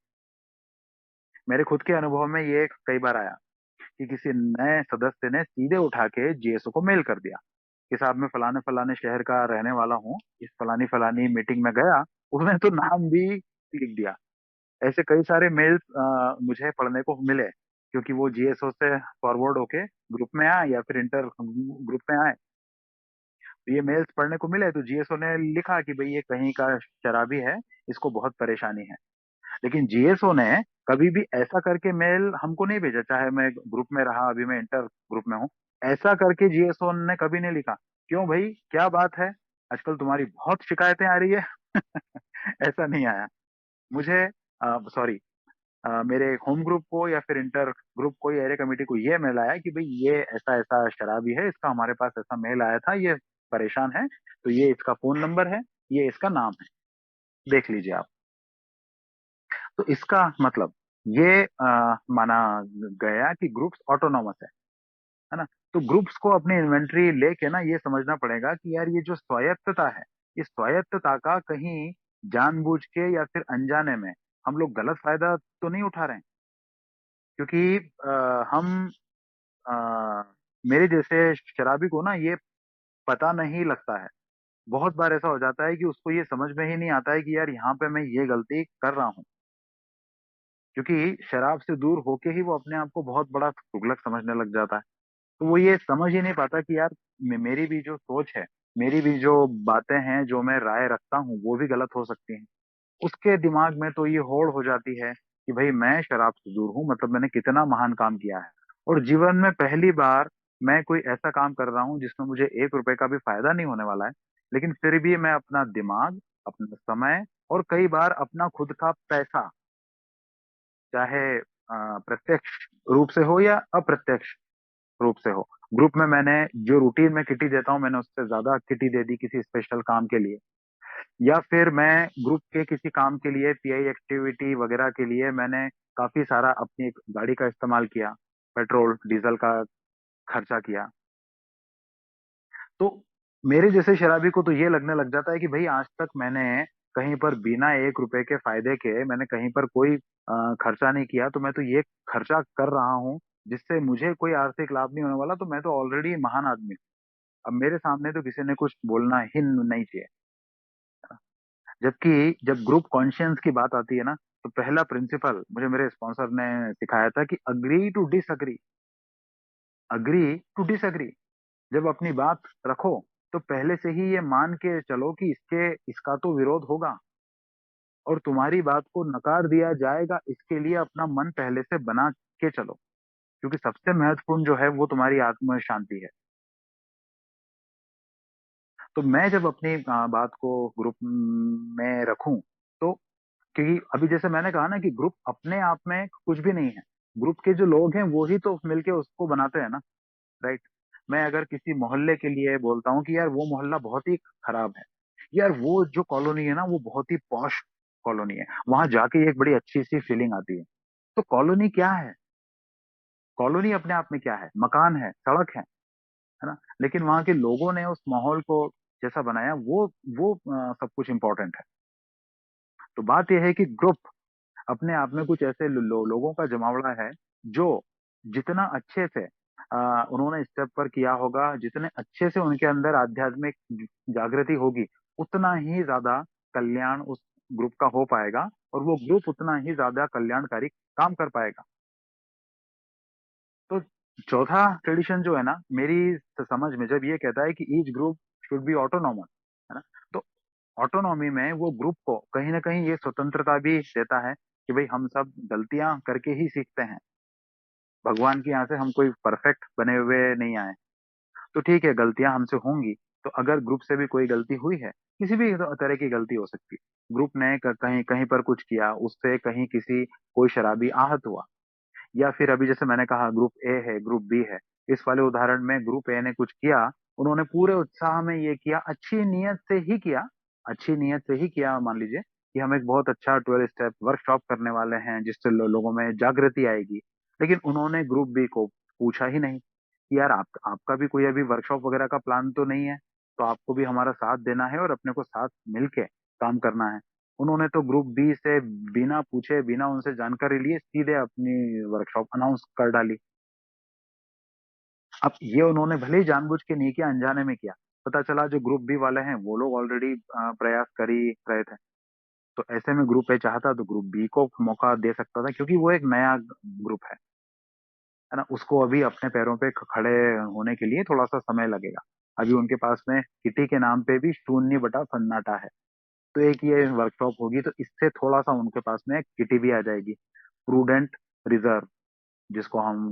मेरे खुद के अनुभव में ये कई बार आया कि किसी नए सदस्य ने सीधे उठा के जीएसओ को मेल कर दिया कि साहब मैं फलाने फलाने शहर का रहने वाला हूँ, इस फलानी फलानी मीटिंग में गया, उसने तो नाम भी लिख दिया। ऐसे कई सारे मेल्स मुझे पढ़ने को मिले, क्योंकि वो जीएसओ से फॉरवर्ड होके ग्रुप में आए या फिर इंटर ग्रुप में आए। तो ये मेल्स पढ़ने को मिले तो जीएसओ ने लिखा कि भाई ये कहीं का शराबी है, इसको बहुत परेशानी है। लेकिन जीएसओ ने कभी भी ऐसा करके मेल हमको नहीं भेजा, चाहे मैं ग्रुप में रहा, अभी मैं इंटर ग्रुप में हूँ, ऐसा करके जीएसओ ने कभी नहीं लिखा क्यों भाई क्या बात है, आजकल तुम्हारी बहुत शिकायतें आ रही है। ऐसा नहीं आया मुझे। सॉरी, मेरे होम ग्रुप को या फिर इंटर ग्रुप को या एरिया कमेटी को ये मेल आया कि भाई ये ऐसा ऐसा शराबी है, इसका हमारे पास ऐसा मेल आया था, ये परेशान है, तो ये इसका फोन नंबर है, ये इसका नाम है, देख लीजिए आप। तो इसका मतलब ये माना गया कि ग्रुप्स ऑटोनॉमस है ना। तो ग्रुप्स को अपनी इन्वेंट्री लेके ना ये समझना पड़ेगा कि यार ये जो स्वायत्तता है, इस स्वायत्तता का कहीं जानबूझ के या फिर अनजाने में हम लोग गलत फायदा तो नहीं उठा रहे हैं। क्योंकि हम अ, मेरे जैसे शराबी को ना ये पता नहीं लगता है। बहुत बार ऐसा हो जाता है कि उसको ये समझ में ही नहीं आता है कि यार यहाँ पे मैं ये गलती कर रहा हूँ। क्योंकि शराब से दूर होके ही वो अपने आप को बहुत बड़ा तुगलक समझने लग जाता है। तो वो ये समझ ही नहीं पाता कि यार मेरी भी जो सोच है, मेरी भी जो बातें हैं, जो मैं राय रखता हूँ वो भी गलत हो सकती हैं। उसके दिमाग में तो ये होड़ हो जाती है कि भाई मैं शराब से दूर हूँ मतलब मैंने कितना महान काम किया है। और जीवन में पहली बार मैं कोई ऐसा काम कर रहा हूँ जिसमें मुझे 1 रुपए का भी फायदा नहीं होने वाला है, लेकिन फिर भी मैं अपना दिमाग, अपना समय और कई बार अपना खुद का पैसा, चाहे प्रत्यक्ष रूप से हो या अप्रत्यक्ष रूप से हो, ग्रुप में मैंने जो रूटीन में किटी देता हूँ मैंने उससे ज्यादा किटी दे दी किसी स्पेशल काम के लिए, या फिर मैं ग्रुप के किसी काम के लिए पीआई एक्टिविटी वगैरह के लिए मैंने काफी सारा अपनी एक गाड़ी का इस्तेमाल किया, पेट्रोल डीजल का खर्चा किया। तो मेरे जैसे शराबी को तो ये लगने लग जाता है कि भाई आज तक मैंने कहीं पर बिना 1 रुपए के फायदे के मैंने कहीं पर कोई खर्चा नहीं किया, तो मैं तो ये खर्चा कर रहा हूँ जिससे मुझे कोई आर्थिक लाभ नहीं होने वाला, तो मैं तो ऑलरेडी महान आदमी हूँ। अब मेरे सामने तो किसी ने कुछ बोलना ही नहीं चाहिए। जबकि जब ग्रुप कॉन्शियंस की बात आती है ना, तो पहला प्रिंसिपल मुझे मेरे स्पॉन्सर ने सिखाया था कि agree to disagree, agree to disagree. जब अपनी बात रखो तो पहले से ही ये मान के चलो कि इसका तो विरोध होगा और तुम्हारी बात को नकार दिया जाएगा, इसके लिए अपना मन पहले से बना के चलो, क्योंकि सबसे महत्वपूर्ण जो है वो तुम्हारी आत्म शांति है। तो मैं जब अपनी बात को ग्रुप में रखूं, तो क्योंकि अभी जैसे मैंने कहा ना कि ग्रुप अपने आप में कुछ भी नहीं है, ग्रुप के जो लोग हैं वो ही तो मिलके उसको बनाते हैं ना, राइट। मैं अगर किसी मोहल्ले के लिए बोलता हूँ कि यार वो मोहल्ला बहुत ही खराब है, यार वो जो कॉलोनी है ना वो बहुत ही पॉश कॉलोनी है, वहां जाके एक बड़ी अच्छी सी फीलिंग आती है। तो कॉलोनी क्या है? कॉलोनी अपने आप में क्या है? मकान है, सड़क है ना। लेकिन वहां के लोगों ने उस माहौल को जैसा बनाया, वो सब कुछ इंपॉर्टेंट है। तो बात यह है कि ग्रुप अपने आप में कुछ ऐसे लोगों का जमावड़ा है, जो जितना अच्छे से उन्होंने स्टेप पर किया होगा, जितने अच्छे से उनके अंदर आध्यात्मिक जागृति होगी, उतना ही ज्यादा कल्याण उस ग्रुप का हो पाएगा, और वो ग्रुप उतना ही ज्यादा कल्याणकारी काम कर पाएगा। तो चौथा ट्रेडिशन जो है ना, मेरी समझ में जब ये कहता है कि each group should be autonomous, है ना, तो ऑटोनॉमी में वो ग्रुप को कहीं ना कहीं ये स्वतंत्रता भी देता है कि भाई हम सब गलतियां करके ही सीखते हैं। भगवान के यहाँ से हम कोई परफेक्ट बने हुए नहीं आए। तो ठीक है, गलतियां हमसे होंगी, तो अगर ग्रुप से भी कोई गलती हुई है, किसी भी तरह की गलती हो सकती है, ग्रुप ने कहीं कहीं पर कुछ किया, उससे कहीं किसी कोई शराबी आहत हुआ, या फिर अभी जैसे मैंने कहा ग्रुप ए है, ग्रुप बी है, इस वाले उदाहरण में ग्रुप ए ने कुछ किया, उन्होंने पूरे उत्साह में ये किया, अच्छी नीयत से ही किया, अच्छी नीयत से ही किया। मान लीजिए कि हम एक बहुत अच्छा 12 स्टेप वर्कशॉप करने वाले हैं जिससे लोगों में जागृति आएगी, लेकिन उन्होंने ग्रुप बी को पूछा ही नहीं कि यार आपका भी कोई अभी वर्कशॉप वगैरह का प्लान तो नहीं है, तो आपको भी हमारा साथ देना है और अपने को साथ मिलके काम करना है। उन्होंने तो ग्रुप बी से बिना पूछे, बिना उनसे जानकारी लिए सीधे अपनी वर्कशॉप अनाउंस कर डाली। अब ये उन्होंने भले ही जानबूझ के नहीं किया, अनजाने में किया, पता चला जो ग्रुप बी वाले हैं वो लोग ऑलरेडी प्रयास कर ही रहे थे। तो ऐसे में ग्रुप ए चाहता तो ग्रुप बी को मौका दे सकता था, क्योंकि वो एक नया ग्रुप है ना, उसको अभी अपने पैरों पे खड़े होने के लिए थोड़ा सा समय लगेगा। अभी उनके पास में किटी के नाम पे भी शून्य बटा सन्नाटा है। तो एक ये वर्कशॉप होगी, तो इससे थोड़ा सा उनके पास में किटी भी आ जाएगी, प्रूडेंट रिजर्व जिसको हम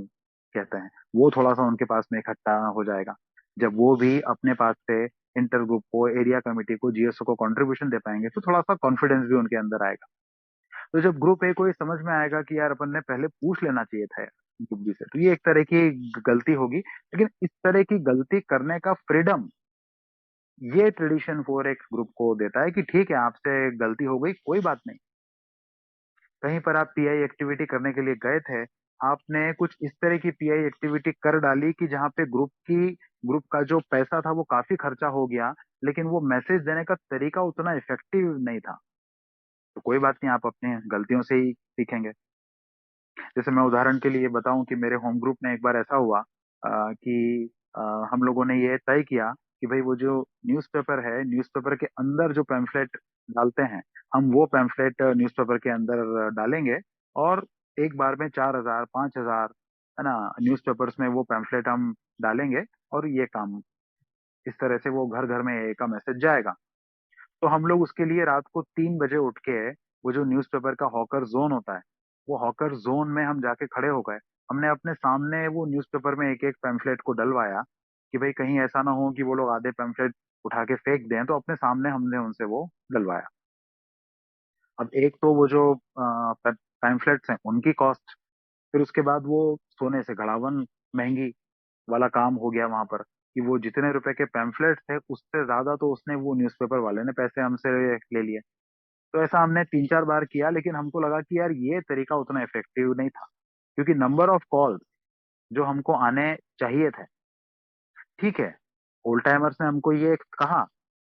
कहते हैं, वो थोड़ा सा उनके पास में इकट्ठा हो जाएगा। जब वो भी अपने पास से इंटर ग्रुप को, एरिया कमेटी को, जीएसओ को कंट्रीब्यूशन दे पाएंगे, तो थोड़ा सा कॉन्फिडेंस भी उनके अंदर आएगा। तो जब ग्रुप ए को ये समझ में आएगा कि यार अपन ने पहले पूछ लेना चाहिए था ग्रुप बी से, तो ये एक तरह की गलती होगी, लेकिन इस तरह की गलती करने का फ्रीडम ये ट्रेडिशन फोर एक ग्रुप को देता है कि ठीक है, आपसे गलती हो गई, कोई बात नहीं। कहीं पर आप पीआई एक्टिविटी करने के लिए गए थे, आपने कुछ इस तरह की पीआई एक्टिविटी कर डाली कि जहाँ पे ग्रुप का जो पैसा था वो काफी खर्चा हो गया, लेकिन वो मैसेज देने का तरीका उतना इफेक्टिव नहीं था। तो कोई बात नहीं, आप अपने गलतियों से ही सीखेंगे। जैसे मैं उदाहरण के लिए बताऊं कि मेरे होम ग्रुप में एक बार ऐसा हुआ कि हम लोगों ने ये तय किया कि भाई वो जो न्यूज़पेपर है, न्यूज़पेपर के अंदर जो पैम्फलेट डालते हैं, हम वो पैम्फलेट न्यूज़पेपर के अंदर डालेंगे, और एक बार में 4,000 5,000, है ना, न्यूज़पेपर्स में वो पैम्फलेट हम डालेंगे, और ये काम इस तरह से वो घर घर में का मैसेज जाएगा। तो हम लोग उसके लिए रात को 3 बजे उठ के, वो जो न्यूज़पेपर का हॉकर जोन होता है, वो हॉकर जोन में हम जाके खड़े हो गए। हमने अपने सामने वो न्यूज़पेपर में एक एक पैम्फलेट को डलवाया कि भाई कहीं ऐसा ना हो कि वो लोग आधे पैम्फलेट उठा के फेंक दें, तो अपने सामने हमने उनसे वो डलवाया। अब एक तो वो जो पैम्फलेट्स हैं उनकी कॉस्ट, फिर उसके बाद वो सोने से घड़ावन महंगी वाला काम हो गया वहां पर, कि वो जितने रुपए के पैम्फलेट थे उससे ज्यादा तो उसने वो न्यूज़पेपर वाले ने पैसे हमसे ले लिए। तो ऐसा हमने 3 4 बार किया, लेकिन हमको लगा कि यार ये तरीका उतना इफेक्टिव नहीं था, क्योंकि नंबर ऑफ कॉल्स जो हमको आने चाहिए थे, ठीक है, ओल्ड टाइमर्स ने हमको ये कहा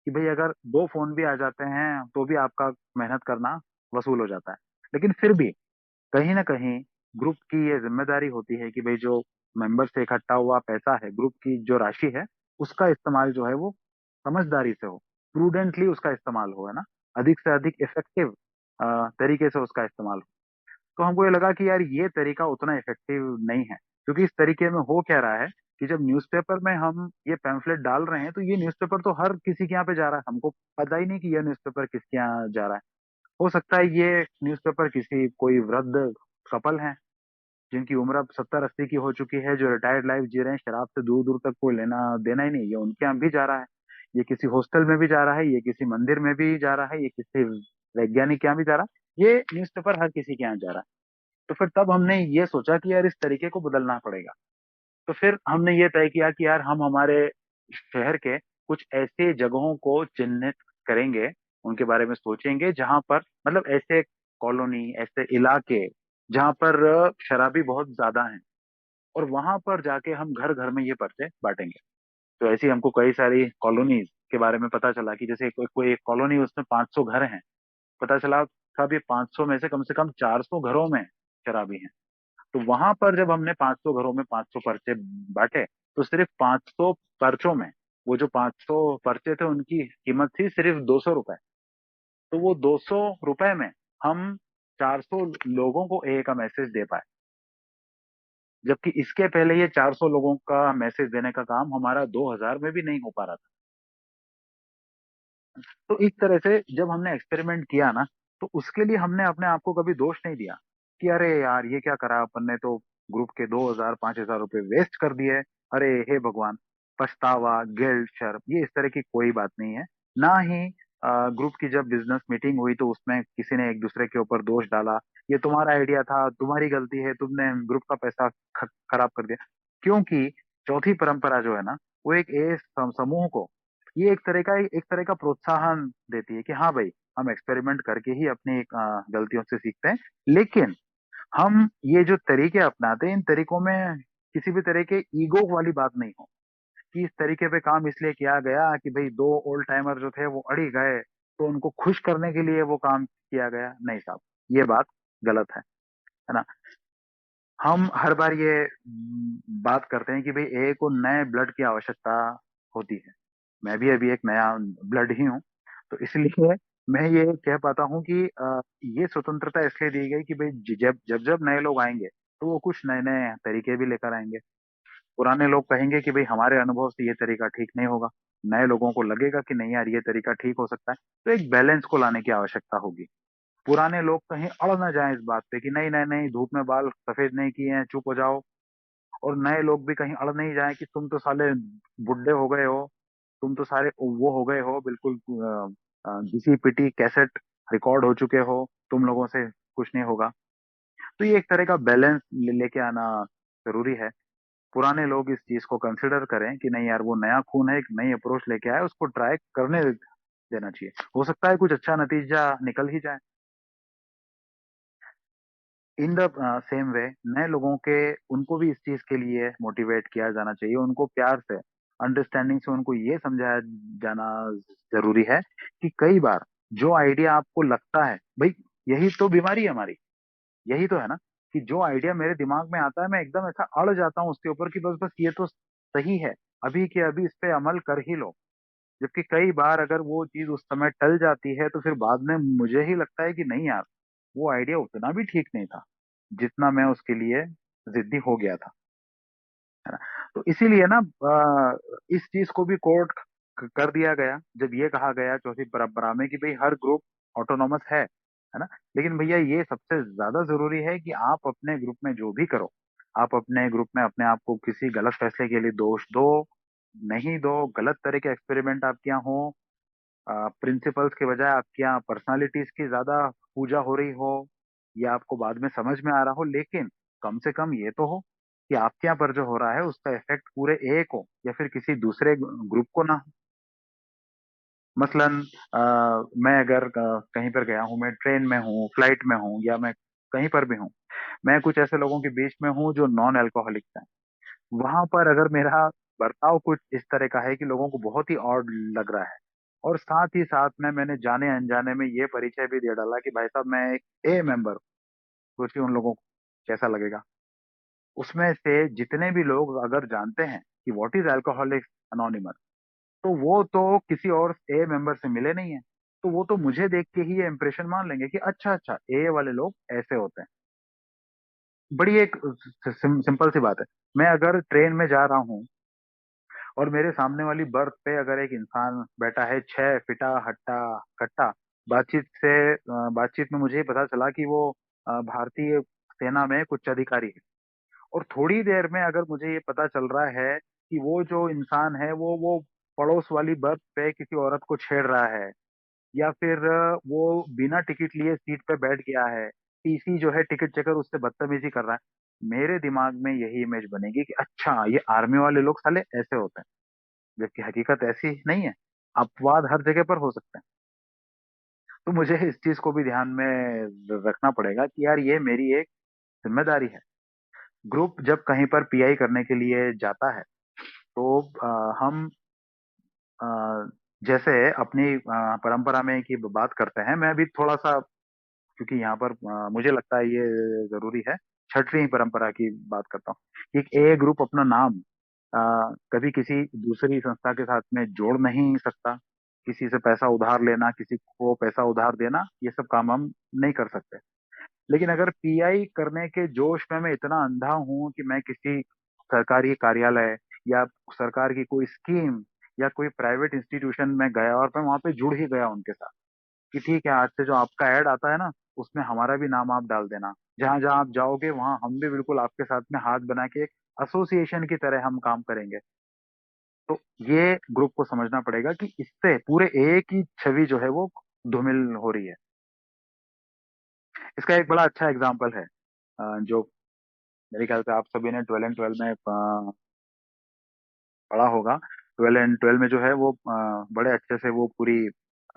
कि भाई अगर 2 फोन भी आ जाते हैं तो भी आपका मेहनत करना वसूल हो जाता है। लेकिन फिर भी कहीं ना कहीं ग्रुप की ये जिम्मेदारी होती है कि भाई जो मेंबर से इकट्ठा हुआ पैसा है, ग्रुप की जो राशि है, उसका इस्तेमाल जो है वो समझदारी से हो, प्रूडेंटली उसका इस्तेमाल हो, है ना, अधिक से अधिक इफेक्टिव तरीके से उसका इस्तेमाल हो। तो हमको ये लगा कि यार ये तरीका उतना इफेक्टिव नहीं है, क्योंकि इस तरीके में हो क्या रहा है कि जब न्यूज़पेपर में हम ये पैम्फलेट डाल रहे हैं तो ये न्यूज़पेपर तो हर किसी के यहाँ पे जा रहा है, हमको पता ही नहीं कि यह न्यूज़पेपर किसके यहाँ जा रहा है। हो सकता है ये न्यूज़पेपर किसी कोई वृद्ध कपल है जिनकी उम्र अब 70-80 की हो चुकी है, जो रिटायर्ड लाइफ जी रहे हैं, शराब से दूर दूर तक कोई लेना देना ही नहीं, ये उनके यहाँ भी जा रहा है। ये किसी हॉस्टल में भी जा रहा है, ये किसी मंदिर में भी जा रहा है, ये किसी वैज्ञानिक के यहाँ भी जा रहा है, ये न्यूज़पेपर हर किसी के यहाँ जा रहा है। तो फिर तब हमने ये सोचा कि यार इस तरीके को बदलना पड़ेगा। तो फिर हमने ये तय किया कि यार हम हमारे शहर के कुछ ऐसे जगहों को चिन्हित करेंगे, उनके बारे में सोचेंगे जहां पर मतलब ऐसे कॉलोनी, ऐसे इलाके जहां पर शराबी बहुत ज्यादा हैं, और वहां पर जाके हम घर घर में ये पर्चे बांटेंगे। तो ऐसी हमको कई सारी कॉलोनीज के बारे में पता चला कि जैसे कोई एक कॉलोनी, उसमें 500 घर हैं। पता चला साहब ये 500 में से कम 400 घरों में शराबी हैं। तो वहां पर जब हमने 500 घरों में 500 पर्चे बांटे, तो सिर्फ 500 पर्चों में, वो जो 500 पर्चे थे उनकी कीमत थी सिर्फ 200 रुपए। तो वो 200 रुपए में हम 400 लोगों को ए का मैसेज दे पाए, जबकि इसके पहले ये 400 लोगों का मैसेज देने का काम हमारा 2000 में भी नहीं हो पा रहा था। तो इस तरह से जब हमने एक्सपेरिमेंट किया ना, तो उसके लिए हमने अपने आप को कभी दोष नहीं दिया कि अरे यार ये क्या करा अपन ने, तो ग्रुप के 2000-5000 रुपए वेस्ट कर दिए। अरे हे भगवान, पछतावा, गिल्ट, शर्म, ये इस तरह की कोई बात नहीं है। ना ही ग्रुप की जब बिजनेस मीटिंग हुई तो उसमें किसी ने एक दूसरे के ऊपर दोष डाला, ये तुम्हारा आइडिया था, तुम्हारी गलती है, तुमने ग्रुप का पैसा खराब कर दिया। क्योंकि चौथी परंपरा जो है ना, वो एक समूह को ये एक तरह का प्रोत्साहन देती है कि हाँ भाई, हम एक्सपेरिमेंट करके ही अपनी गलतियों से सीखते हैं। लेकिन हम ये जो तरीके अपनाते हैं, इन तरीकों में किसी भी तरह के ईगो वाली बात नहीं हो कि इस तरीके पे काम इसलिए किया गया कि भाई दो ओल्ड टाइमर जो थे वो अड़ी गए, तो उनको खुश करने के लिए वो काम किया गया। नहीं साहब, ये बात गलत है ना। हम हर बार ये बात करते हैं कि भाई ए को नए ब्लड की आवश्यकता होती है। मैं भी अभी एक नया ब्लड ही हूँ, तो इसलिए मैं ये कह पाता हूँ कि ये स्वतंत्रता इसलिए दी गई कि भाई जब जब जब नए लोग आएंगे तो वो कुछ नए नए तरीके भी लेकर आएंगे। पुराने लोग कहेंगे कि भाई हमारे अनुभव से ये तरीका ठीक नहीं होगा, नए लोगों को लगेगा कि नहीं यार ये तरीका ठीक हो सकता है। तो एक बैलेंस को लाने की आवश्यकता होगी। पुराने लोग कहीं अड़ ना जाएं इस बात पे कि नहीं नहीं नहीं, धूप में बाल सफेद नहीं किए हैं, चुप हो जाओ। और नए लोग भी कहीं अड़ नहीं जाएं कि तुम तो साले बुढ़े हो गए हो, तुम तो सारे वो हो गए हो, बिल्कुल घिसी पिटी कैसेट रिकॉर्ड हो चुके हो, तुम लोगों से कुछ नहीं होगा। तो ये एक तरह का बैलेंस लेके आना जरूरी है। पुराने लोग इस चीज को कंसिडर करें कि नहीं यार वो नया खून है, एक नई अप्रोच लेके आए, उसको ट्राई करने देना चाहिए, हो सकता है कुछ अच्छा नतीजा निकल ही जाए। इन द सेम वे नए लोगों के उनको भी इस चीज के लिए मोटिवेट किया जाना चाहिए, उनको प्यार से, अंडरस्टैंडिंग से उनको ये समझाया जाना जरूरी है कि कई बार जो आइडिया आपको लगता है भाई, यही तो बीमारी है हमारी, यही तो है ना, कि जो आइडिया मेरे दिमाग में आता है मैं एकदम ऐसा अड़ जाता हूँ उसके ऊपर कि बस बस ये तो सही है, अभी के अभी इस पे अमल कर ही लो। जबकि कई बार अगर वो चीज उस समय टल जाती है तो फिर बाद में मुझे ही लगता है कि नहीं यार, वो आइडिया उतना भी ठीक नहीं था जितना मैं उसके लिए जिद्दी हो गया था, है ना। तो इसीलिए ना इस चीज को भी कोर्ट कर दिया गया जब ये कहा गया चौथी परंपरा में कि भाई हर ग्रुप ऑटोनॉमस है ना। लेकिन भैया ये सबसे ज्यादा जरूरी है कि आप अपने ग्रुप में जो भी करो, आप अपने ग्रुप में अपने आप को किसी गलत फैसले के लिए दोष दो नहीं दो, गलत तरह के एक्सपेरिमेंट आपके यहाँ हो, प्रिंसिपल्स के बजाय आपके यहाँ पर्सनालिटीज की ज्यादा पूजा हो रही हो, या आपको बाद में समझ में आ रहा हो, लेकिन कम से कम ये तो हो कि आपके यहाँ पर जो हो रहा है उसका इफेक्ट पूरे ए को या फिर किसी दूसरे ग्रुप को ना हो। मसलन मैं अगर कहीं पर गया हूँ, मैं ट्रेन में हूँ, फ्लाइट में हूँ, या मैं कहीं पर भी हूँ, मैं कुछ ऐसे लोगों के बीच में हूँ जो नॉन अल्कोहलिक हैं, वहां पर अगर मेरा बर्ताव कुछ इस तरह का है कि लोगों को बहुत ही ऑड लग रहा है, और साथ ही साथ में मैंने जाने अनजाने में ये परिचय भी दे डाला कि भाई साहब मैं एक ए मेंबर, सोचिए उन लोगों को कैसा लगेगा। उसमें से जितने भी लोग अगर जानते हैं कि व्हाट इज अल्कोहलिक्स अनोनिमस, तो वो तो किसी और ए मेंबर से मिले नहीं है, तो वो तो मुझे देख के ही ये इंप्रेशन मान लेंगे कि अच्छा अच्छा ए वाले लोग ऐसे होते हैं। बड़ी एक सिंपल सी बात है, मैं अगर ट्रेन में जा रहा हूँ और मेरे सामने वाली बर्थ पे अगर एक इंसान बैठा है, छह फिटा हट्टा कट्टा, बातचीत में मुझे पता चला कि वो भारतीय सेना में कुछ अधिकारी है। और थोड़ी देर में अगर मुझे ये पता चल रहा है कि वो जो इंसान है वो पड़ोस वाली बर्थ पे किसी औरत को छेड़ रहा है, या फिर वो बिना टिकट लिए सीट पे बैठ गया है, टीसी जो है टिकट चेकर उससे बदतमीजी कर रहा है, मेरे दिमाग में यही इमेज बनेगी कि अच्छा ये आर्मी वाले लोग साले ऐसे होते हैं। जबकि हकीकत ऐसी नहीं है। अपवाद हर जगह पर हो सकते हैं। तो मुझे इस चीज को भी ध्यान में रखना पड़ेगा कि यार ये मेरी एक जिम्मेदारी है। ग्रुप जब कहीं पर पीआई करने के लिए जाता है तो हम अ, जैसे अपनी परंपरा में की बात करते हैं, मैं भी थोड़ा सा, क्योंकि यहाँ पर मुझे लगता है ये जरूरी है, छठवीं परंपरा की बात करता हूँ कि एक ए ग्रुप अपना नाम कभी किसी दूसरी संस्था के साथ में जोड़ नहीं सकता। किसी से पैसा उधार लेना, किसी को पैसा उधार देना, ये सब काम हम नहीं कर सकते। लेकिन अगर पीआई करने के जोश में मैं इतना अंधा हूं कि मैं किसी सरकारी कार्यालय या सरकार की कोई स्कीम या कोई प्राइवेट इंस्टीट्यूशन में गया और मैं वहां पे जुड़ ही गया उनके साथ कि ठीक है, आज से जो आपका ऐड आता है ना, उसमें हमारा भी नाम आप डाल देना, जहां जहां आप जाओगे वहां हम भी बिल्कुल आपके साथ में हाथ बना के एक एसोसिएशन की तरह हम काम करेंगे। तो ये ग्रुप को समझना पड़ेगा कि इससे पूरे एक ही छवि जो है वो धूमिल हो रही है। इसका एक बड़ा अच्छा एग्जाम्पल है, जो मेरे ख्याल से आप सभी ने 12 एंड 12 में पढ़ा होगा। 12 एंड 12 में जो है वो बड़े अच्छे से वो पूरी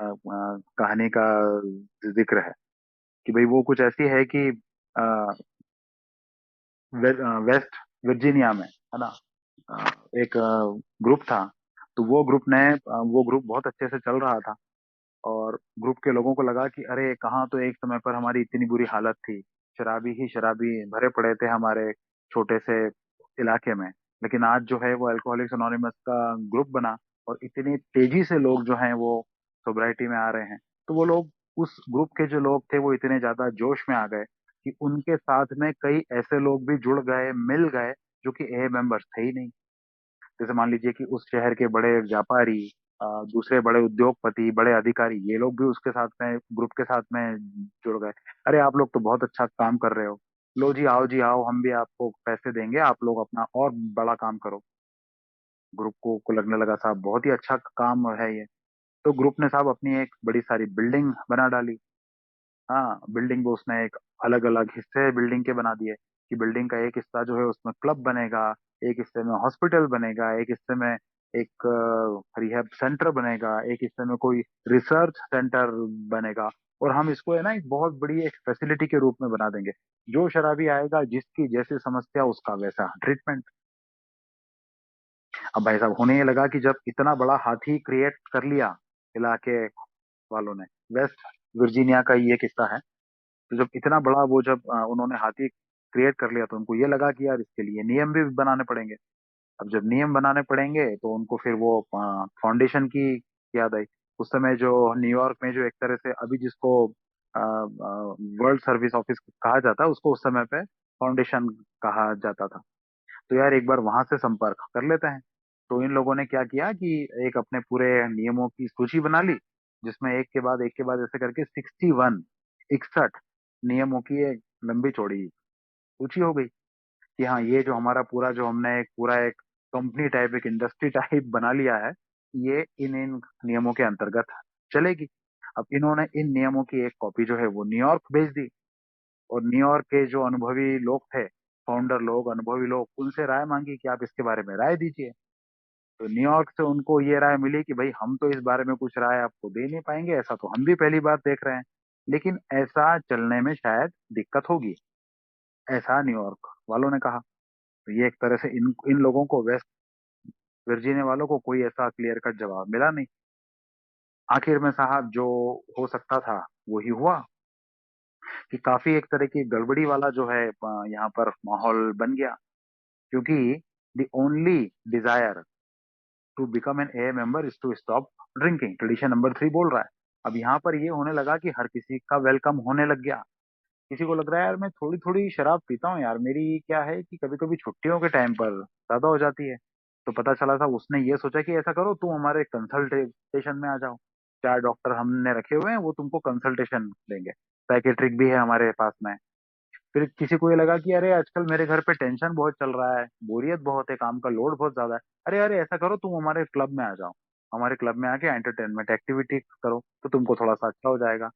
कहानी का जिक्र है कि भाई वो कुछ ऐसी है कि वेस्ट वर्जीनिया में, है ना, अ, एक ग्रुप था। तो वो ग्रुप बहुत अच्छे से चल रहा था। और ग्रुप के लोगों को लगा कि अरे कहाँ तो एक समय पर हमारी इतनी बुरी हालत थी, शराबी ही शराबी भरे पड़े थे हमारे छोटे से इलाके में, लेकिन आज जो है वो अल्कोहलिक्स अनोनिमस का ग्रुप बना और इतनी तेजी से लोग जो हैं वो सोब्राइटी में आ रहे हैं। तो वो लोग, उस ग्रुप के जो लोग थे वो इतने ज्यादा जोश में आ गए कि उनके साथ में कई ऐसे लोग भी जुड़ गए, मिल गए, जो कि ए मेंबर्स थे ही नहीं। जैसे मान लीजिए कि उस शहर के बड़े व्यापारी, दूसरे बड़े उद्योगपति, बड़े अधिकारी, ये लोग भी उसके साथ में, ग्रुप के साथ में जुड़ गए। अरे आप लोग तो बहुत अच्छा काम कर रहे हो, लो जी आओ, हम भी आपको पैसे देंगे, आप लोग अपना और बड़ा काम करो। ग्रुप को लगने लगा साहब बहुत ही अच्छा काम है ये। तो ग्रुप ने साहब अपनी एक बड़ी सारी बिल्डिंग बना डाली। हाँ, बिल्डिंग को उसने एक अलग अलग हिस्से बिल्डिंग के बना दिए कि बिल्डिंग का एक हिस्सा जो है उसमें क्लब बनेगा, एक हिस्से में हॉस्पिटल बनेगा, एक हिस्से में एक रिहैब सेंटर बनेगा, एक हिस्से में कोई रिसर्च सेंटर बनेगा। और हम इसको है ना एक बहुत बड़ी एक फैसिलिटी के रूप में बना देंगे। जो शराबी आएगा, जिसकी जैसी समस्या उसका वैसा ट्रीटमेंट। अब भाई साहब होने ये लगा कि जब इतना बड़ा हाथी क्रिएट कर लिया इलाके वालों ने, वेस्ट वर्जीनिया का ये किस्सा है। तो जब इतना बड़ा वो जब उन्होंने हाथी क्रिएट कर लिया तो उनको ये लगा कि यार इसके लिए नियम भी बनाने पड़ेंगे। अब जब नियम बनाने पड़ेंगे तो उनको फिर वो फाउंडेशन की याद आई। उस समय जो न्यूयॉर्क में जो एक तरह से अभी जिसको वर्ल्ड सर्विस ऑफिस कहा जाता है, उसको उस समय पे फाउंडेशन कहा जाता था। तो यार एक बार वहां से संपर्क कर लेते हैं। तो इन लोगों ने क्या किया कि एक अपने पूरे नियमों की सूची बना ली, जिसमें एक के बाद ऐसे करके 61 नियमों की एक लंबी चौड़ी सूची हो गई कि हाँ ये जो हमारा पूरा जो हमने एक पूरा एक कंपनी टाइप, एक इंडस्ट्री टाइप बना लिया है, ये इन इन नियमों के अंतर्गत चलेगी। अब इन्होंने इन नियमों की एक कॉपी जो है वो न्यूयॉर्क भेज दी। और न्यूयॉर्क के जो अनुभवी लोग थे, फाउंडर लोग, अनुभवी लोग, उनसे राय मांगी कि आप इसके बारे में राय दीजिए। तो न्यूयॉर्क से उनको ये राय मिली कि भाई हम तो इस बारे में कुछ राय आपको दे नहीं पाएंगे, ऐसा तो हम भी पहली बार देख रहे हैं, लेकिन ऐसा चलने में शायद दिक्कत होगी, ऐसा न्यूयॉर्क वालों ने कहा। तो ये एक तरह से इन इन लोगों को, वेस्ट वर्जीनिया वालों को कोई ऐसा क्लियर कट जवाब मिला नहीं। आखिर में साहब जो हो सकता था वही हुआ कि काफी एक तरह की गड़बड़ी वाला जो है यहाँ पर माहौल बन गया। क्योंकि the only desire to become an a member is to stop drinking, tradition number 3 बोल रहा है। अब यहाँ पर ये होने लगा कि हर किसी का वेलकम होने लग गया। किसी को लग रहा है यार मैं थोड़ी थोड़ी शराब पीता हूँ यार, मेरी क्या है कि कभी कभी छुट्टियों के टाइम पर ज्यादा हो जाती है, तो पता चला था उसने ये सोचा कि ऐसा करो तुम हमारे कंसल्टेशन में आ जाओ, 4 डॉक्टर हमने रखे हुए हैं वो तुमको कंसल्टेशन देंगे, साइकेट्रिक भी है हमारे पास में। फिर किसी को ये लगा कि अरे आजकल मेरे घर पे टेंशन बहुत चल रहा है, बोरियत बहुत है, काम का लोड बहुत ज्यादा है, अरे अरे ऐसा करो तुम हमारे क्लब में आ जाओ, हमारे क्लब में आके एंटरटेनमेंट एक्टिविटी करो तो तुमको थोड़ा सा अच्छा हो जाएगा।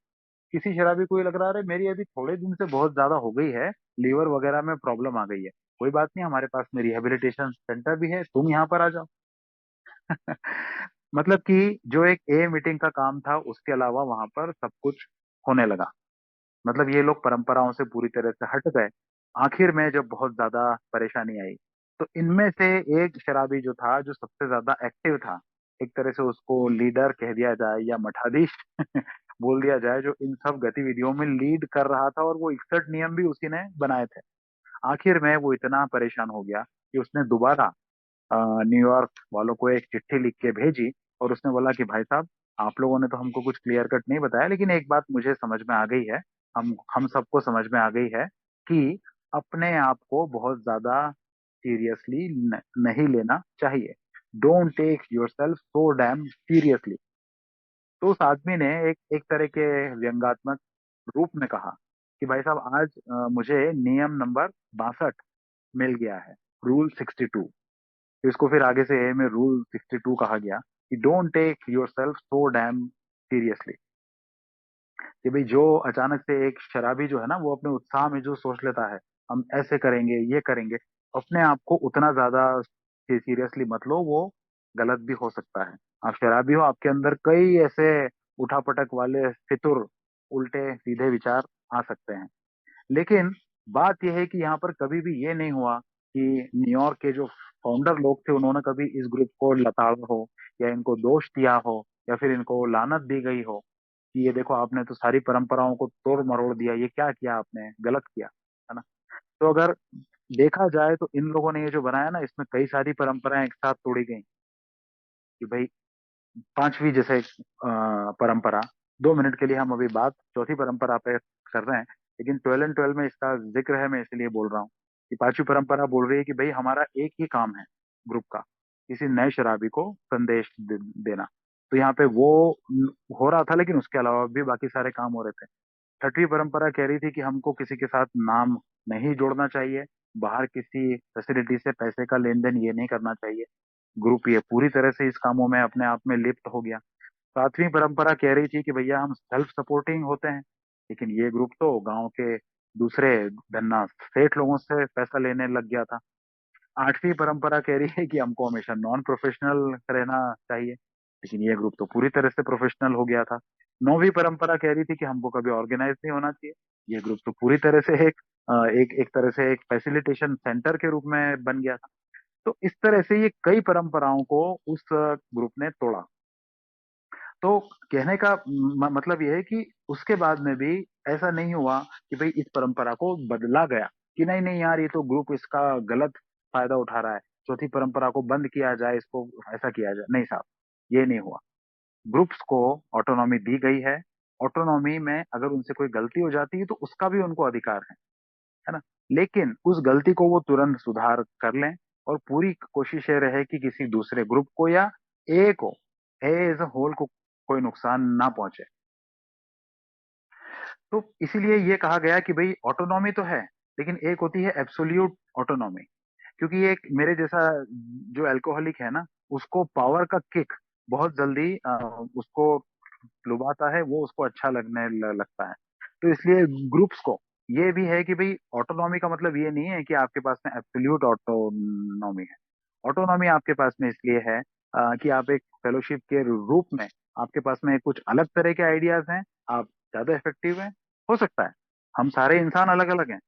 किसी शराबी को ये लग रहा है अरे मेरी अभी थोड़े दिन से बहुत ज्यादा हो गई है, लीवर वगैरह में प्रॉब्लम आ गई है, कोई बात नहीं हमारे पास में रिहेबिलिटेशन सेंटर भी है, तुम यहाँ पर आ जाओ। मतलब कि जो एक ए मीटिंग का काम था उसके अलावा वहां पर सब कुछ होने लगा। मतलब ये लोग परंपराओं से पूरी तरह से हट गए। आखिर में जब बहुत ज्यादा परेशानी आई तो इनमें से एक शराबी जो था जो सबसे ज्यादा एक्टिव था, एक तरह से उसको लीडर कह दिया जाए या मठाधीश बोल दिया जाए, जो इन सब गतिविधियों में लीड कर रहा था और वो 61 नियम भी उसी ने बनाए थे। आखिर में वो इतना परेशान हो गया कि उसने दोबारा न्यूयॉर्क वालों को एक चिट्ठी लिख के भेजी और उसने बोला कि भाई साहब, आप लोगों ने तो हमको कुछ क्लियर कट नहीं बताया लेकिन एक बात मुझे समझ में आ गई है, हम सबको समझ में आ गई है कि अपने आप को बहुत ज्यादा सीरियसली नहीं लेना चाहिए। Don't take yourself so damn seriously. तो उस आदमी ने एक तरह के व्यंग्यात्मक रूप में कहा कि भाई साहब आज मुझे नियम नंबर 62 मिल गया है, रूल 62। तो इसको फिर आगे से ए में रूल 62 कहा गया कि don't take yourself so damn seriously. कि भाई जो अचानक से एक शराबी जो है ना वो अपने उत्साह में जो सोच लेता है हम ऐसे करेंगे ये करेंगे, अपने आप को उतना ज्यादा सीरियसली मत लो, वो गलत भी हो सकता है। आप शराबी हो, आपके अंदर कई ऐसे उठापटक वाले फितुर, उल्टे सीधे विचार आ सकते हैं। लेकिन बात यह है कि यहाँ पर कभी भी ये नहीं हुआ कि न्यूयॉर्क के जो फाउंडर लोग थे उन्होंने कभी इस ग्रुप को लताड़ा हो या इनको दोष दिया हो या फिर इनको लानत दी गई हो कि ये देखो आपने तो सारी परंपराओं को तोड़ मरोड़ दिया, ये क्या किया आपने, गलत किया, है ना। तो अगर देखा जाए तो इन लोगों ने ये जो बनाया ना इसमें कई सारी परंपराएं एक साथ तोड़ी गई कि भाई पांचवी जैसे परंपरा, 2 मिनट के लिए हम अभी बात चौथी परंपरा पे कर रहे हैं, लेकिन 12 एंड 12 में इसका जिक्र है, मैं इसलिए बोल रहा हूँ कि पांचवी परंपरा बोल रही है कि भाई हमारा एक ही काम है ग्रुप का, किसी नए शराबी को संदेश देना। तो यहाँ पे वो हो रहा था लेकिन उसके अलावा भी बाकी सारे काम हो रहे थे। छठवीं परंपरा कह रही थी कि हमको किसी के साथ नाम नहीं जोड़ना चाहिए, बाहर किसी फैसिलिटी से पैसे का लेन देन ये नहीं करना चाहिए। ग्रुप ये पूरी तरह से इस कामों में अपने आप में लिप्त हो गया। सातवीं परंपरा कह रही थी कि भैया हम सेल्फ सपोर्टिंग होते हैं, लेकिन ये ग्रुप तो गांव के दूसरे धन्ना सेठ लोगों से पैसा लेने लग गया था। आठवीं परंपरा कह रही है कि हमको हमेशा नॉन प्रोफेशनल रहना चाहिए, लेकिन ये ग्रुप तो पूरी तरह से प्रोफेशनल हो गया था। नौवीं परंपरा कह रही थी कि हमको कभी ऑर्गेनाइज नहीं होना चाहिए, ये ग्रुप तो पूरी तरह से एक तरह से एक फैसिलिटेशन सेंटर के रूप में बन गया था। तो इस तरह से ये कई परंपराओं को उस ग्रुप ने तोड़ा। तो कहने का मतलब यह है कि उसके बाद में भी ऐसा नहीं हुआ कि भाई इस परंपरा को बदला गया कि नहीं नहीं यार ये तो ग्रुप इसका गलत फायदा उठा रहा है, चौथी परंपरा को बंद किया जाए, इसको ऐसा किया जाए, नहीं साहब, ये नहीं हुआ। ग्रुप्स को ऑटोनॉमी दी गई है। ऑटोनॉमी में अगर उनसे कोई गलती हो जाती है तो उसका भी उनको अधिकार है ना। लेकिन उस गलती को वो तुरंत सुधार कर लें और पूरी कोशिश ये रहे कि किसी दूसरे ग्रुप को या ए को, ए एज अ होल को कोई नुकसान ना पहुंचे। तो इसीलिए ये कहा गया कि भाई ऑटोनॉमी तो है लेकिन एक होती है एब्सोल्यूट ऑटोनॉमी। क्योंकि एक मेरे जैसा जो अल्कोहलिक है ना, उसको पावर का किक बहुत जल्दी उसको लुभाता है, वो उसको अच्छा लगता है। तो इसलिए ग्रुप्स को ये भी है कि भाई ऑटोनॉमी का मतलब ये नहीं है कि आपके पास में एब्सोल्यूट ऑटोनॉमी है। ऑटोनॉमी आपके पास में इसलिए है कि आप एक फेलोशिप के रूप में आपके पास में कुछ अलग तरह के आइडियाज हैं, आप ज्यादा इफेक्टिव हैं। हो सकता है हम सारे इंसान अलग अलग हैं,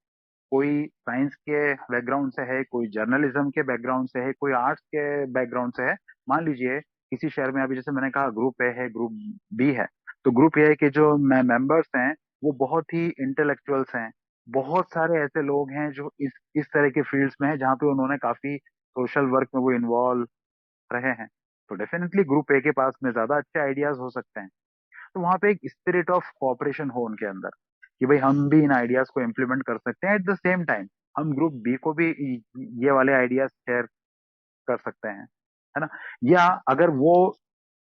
कोई साइंस के बैकग्राउंड से है, कोई जर्नलिज्म के बैकग्राउंड से है, कोई आर्ट्स के बैकग्राउंड से है। मान लीजिए किसी शहर में अभी जैसे मैंने कहा ग्रुप ए है, ग्रुप बी है, तो ग्रुप ए के जो मेंबर्स हैं वो बहुत ही इंटेलेक्चुअल्स हैं। बहुत सारे ऐसे लोग हैं जो इस तरह के फील्ड्स में हैं जहाँ पे उन्होंने काफी सोशल वर्क में वो इन्वॉल्व रहे हैं। तो डेफिनेटली ग्रुप ए के पास में ज्यादा अच्छे आइडियाज हो सकते हैं। तो वहां पे एक स्पिरिट ऑफ कोऑपरेशन हो उनके अंदर कि भाई हम भी इन आइडियाज को इम्प्लीमेंट कर सकते हैं, एट द सेम टाइम हम ग्रुप बी को भी ये वाले आइडियाज शेयर कर सकते हैं, है ना। या अगर वो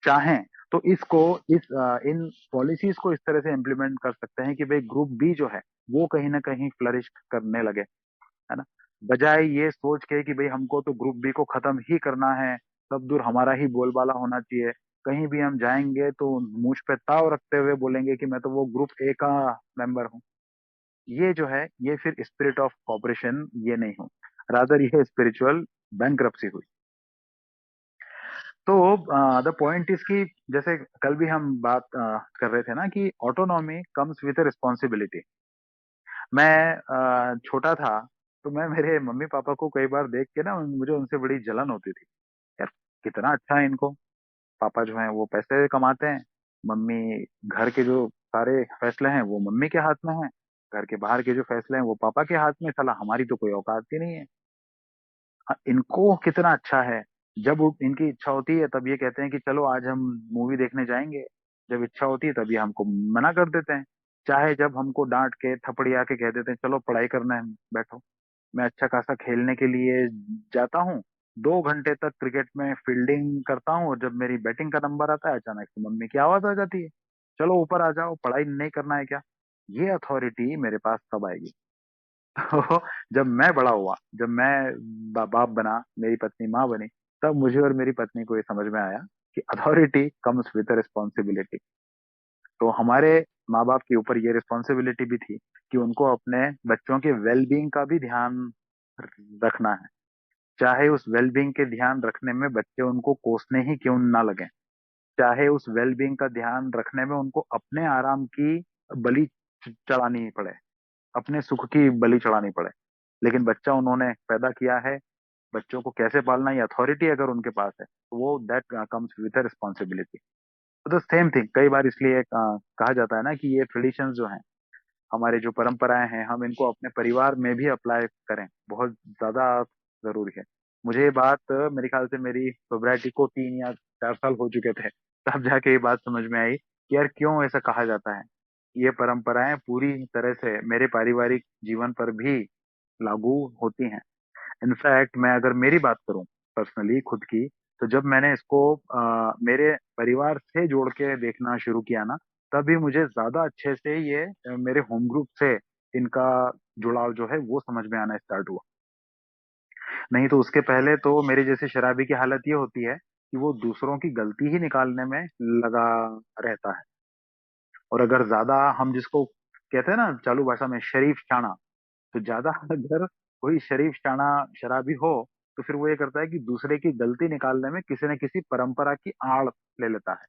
चाहें तो इसको इन पॉलिसीज को इस तरह से इम्प्लीमेंट कर सकते हैं कि भाई ग्रुप बी जो है वो कहीं ना कहीं फ्लरिश करने लगे, है ना। बजाय ये सोच के कि भाई हमको तो ग्रुप बी को खत्म ही करना है, सब दूर हमारा ही बोलबाला होना चाहिए, कहीं भी हम जाएंगे तो मुझ पे ताव रखते हुए बोलेंगे कि मैं तो वो ग्रुप ए का मेंबर हूँ। ये जो है ये फिर स्पिरिट ऑफ कॉपरेशन ये नहीं हो, रादर ये स्पिरिचुअल बैंक्रप्सी हुई। तो द पॉइंट इज कि जैसे कल भी हम बात कर रहे थे ना कि ऑटोनॉमी कम्स विद रिस्पॉन्सिबिलिटी। मैं छोटा था तो मैं मेरे मम्मी पापा को कई बार देख के ना मुझे उनसे बड़ी जलन होती थी। यार कितना अच्छा है इनको, पापा जो है वो पैसे कमाते हैं, मम्मी घर के जो सारे फैसले हैं वो मम्मी के हाथ में है, घर के बाहर के जो फैसले हैं वो पापा के हाथ में, साला हमारी तो कोई औकात ही नहीं है। हाँ, इनको कितना अच्छा है, जब इनकी इच्छा होती है तब ये कहते हैं कि चलो आज हम मूवी देखने जाएंगे, जब इच्छा होती है तब ये हमको मना कर देते हैं। चाहे जब हमको डांट के थपड़िया के कह देते हैं चलो पढ़ाई करना है बैठो, मैं अच्छा खासा खेलने के लिए जाता हूँ, 2 घंटे तक क्रिकेट में फील्डिंग करता हूँ, और जब मेरी बैटिंग का नंबर आता है अचानक से मम्मी की आवाज आ जाती है, चलो ऊपर आ जाओ पढ़ाई नहीं करना है क्या। ये अथॉरिटी मेरे पास तब आएगी। तो जब मैं बड़ा हुआ, जब मैं बाप बना, मेरी पत्नी माँ बनी, तब मुझे और मेरी पत्नी को ये समझ में आया कि अथॉरिटी कम्स विद रिस्पॉन्सिबिलिटी। तो हमारे माँ बाप के ऊपर ये रिस्पॉन्सिबिलिटी भी थी कि उनको अपने बच्चों के वेलबींग का भी ध्यान रखना है, चाहे उस वेलबींग के ध्यान रखने में बच्चे उनको कोसने ही क्यों ना लगे, चाहे उस वेलबींग का ध्यान रखने में उनको अपने आराम की बलि चढ़ानी ही पड़े, अपने सुख की बलि चढ़ानी पड़े, लेकिन बच्चा उन्होंने पैदा किया है। बच्चों को कैसे पालना, ये अथॉरिटी अगर उनके पास है तो वो दैट कम्स विद रिस्पॉन्सिबिलिटी। तो सेम थिंग, कई बार इसलिए कहा जाता है ना कि ये ट्रेडिशंस जो हैं, हमारे जो परंपराएं हैं, हम इनको अपने परिवार में भी अप्लाई करें, बहुत ज्यादा जरूरी है। मुझे ये बात मेरे ख्याल से मेरी सोब्राइटी को 3 या 4 साल हो चुके थे, तब जाके ये बात समझ में आई कि यार क्यों ऐसा कहा जाता है। ये परंपराएं पूरी तरह से मेरे पारिवारिक जीवन पर भी लागू होती हैं। इनफैक्ट मैं अगर मेरी बात करूं पर्सनली खुद की, तो जब मैंने इसको मेरे परिवार से जोड़ के देखना शुरू किया ना, तभी मुझे ज्यादा अच्छे से ये मेरे होम ग्रुप से इनका जुड़ाव जो है वो समझ में आना स्टार्ट हुआ। नहीं तो उसके पहले तो मेरे जैसे शराबी की हालत ये होती है कि वो दूसरों की गलती ही निकालने में लगा रहता है। और अगर ज्यादा हम जिसको कहते हैं ना चालू भाषा में शरीफ शाना, तो ज्यादा अगर कोई शरीफ शाना शराबी हो तो फिर वो ये करता है कि दूसरे की गलती निकालने में किसी न किसी परंपरा की आड़ ले लेता है,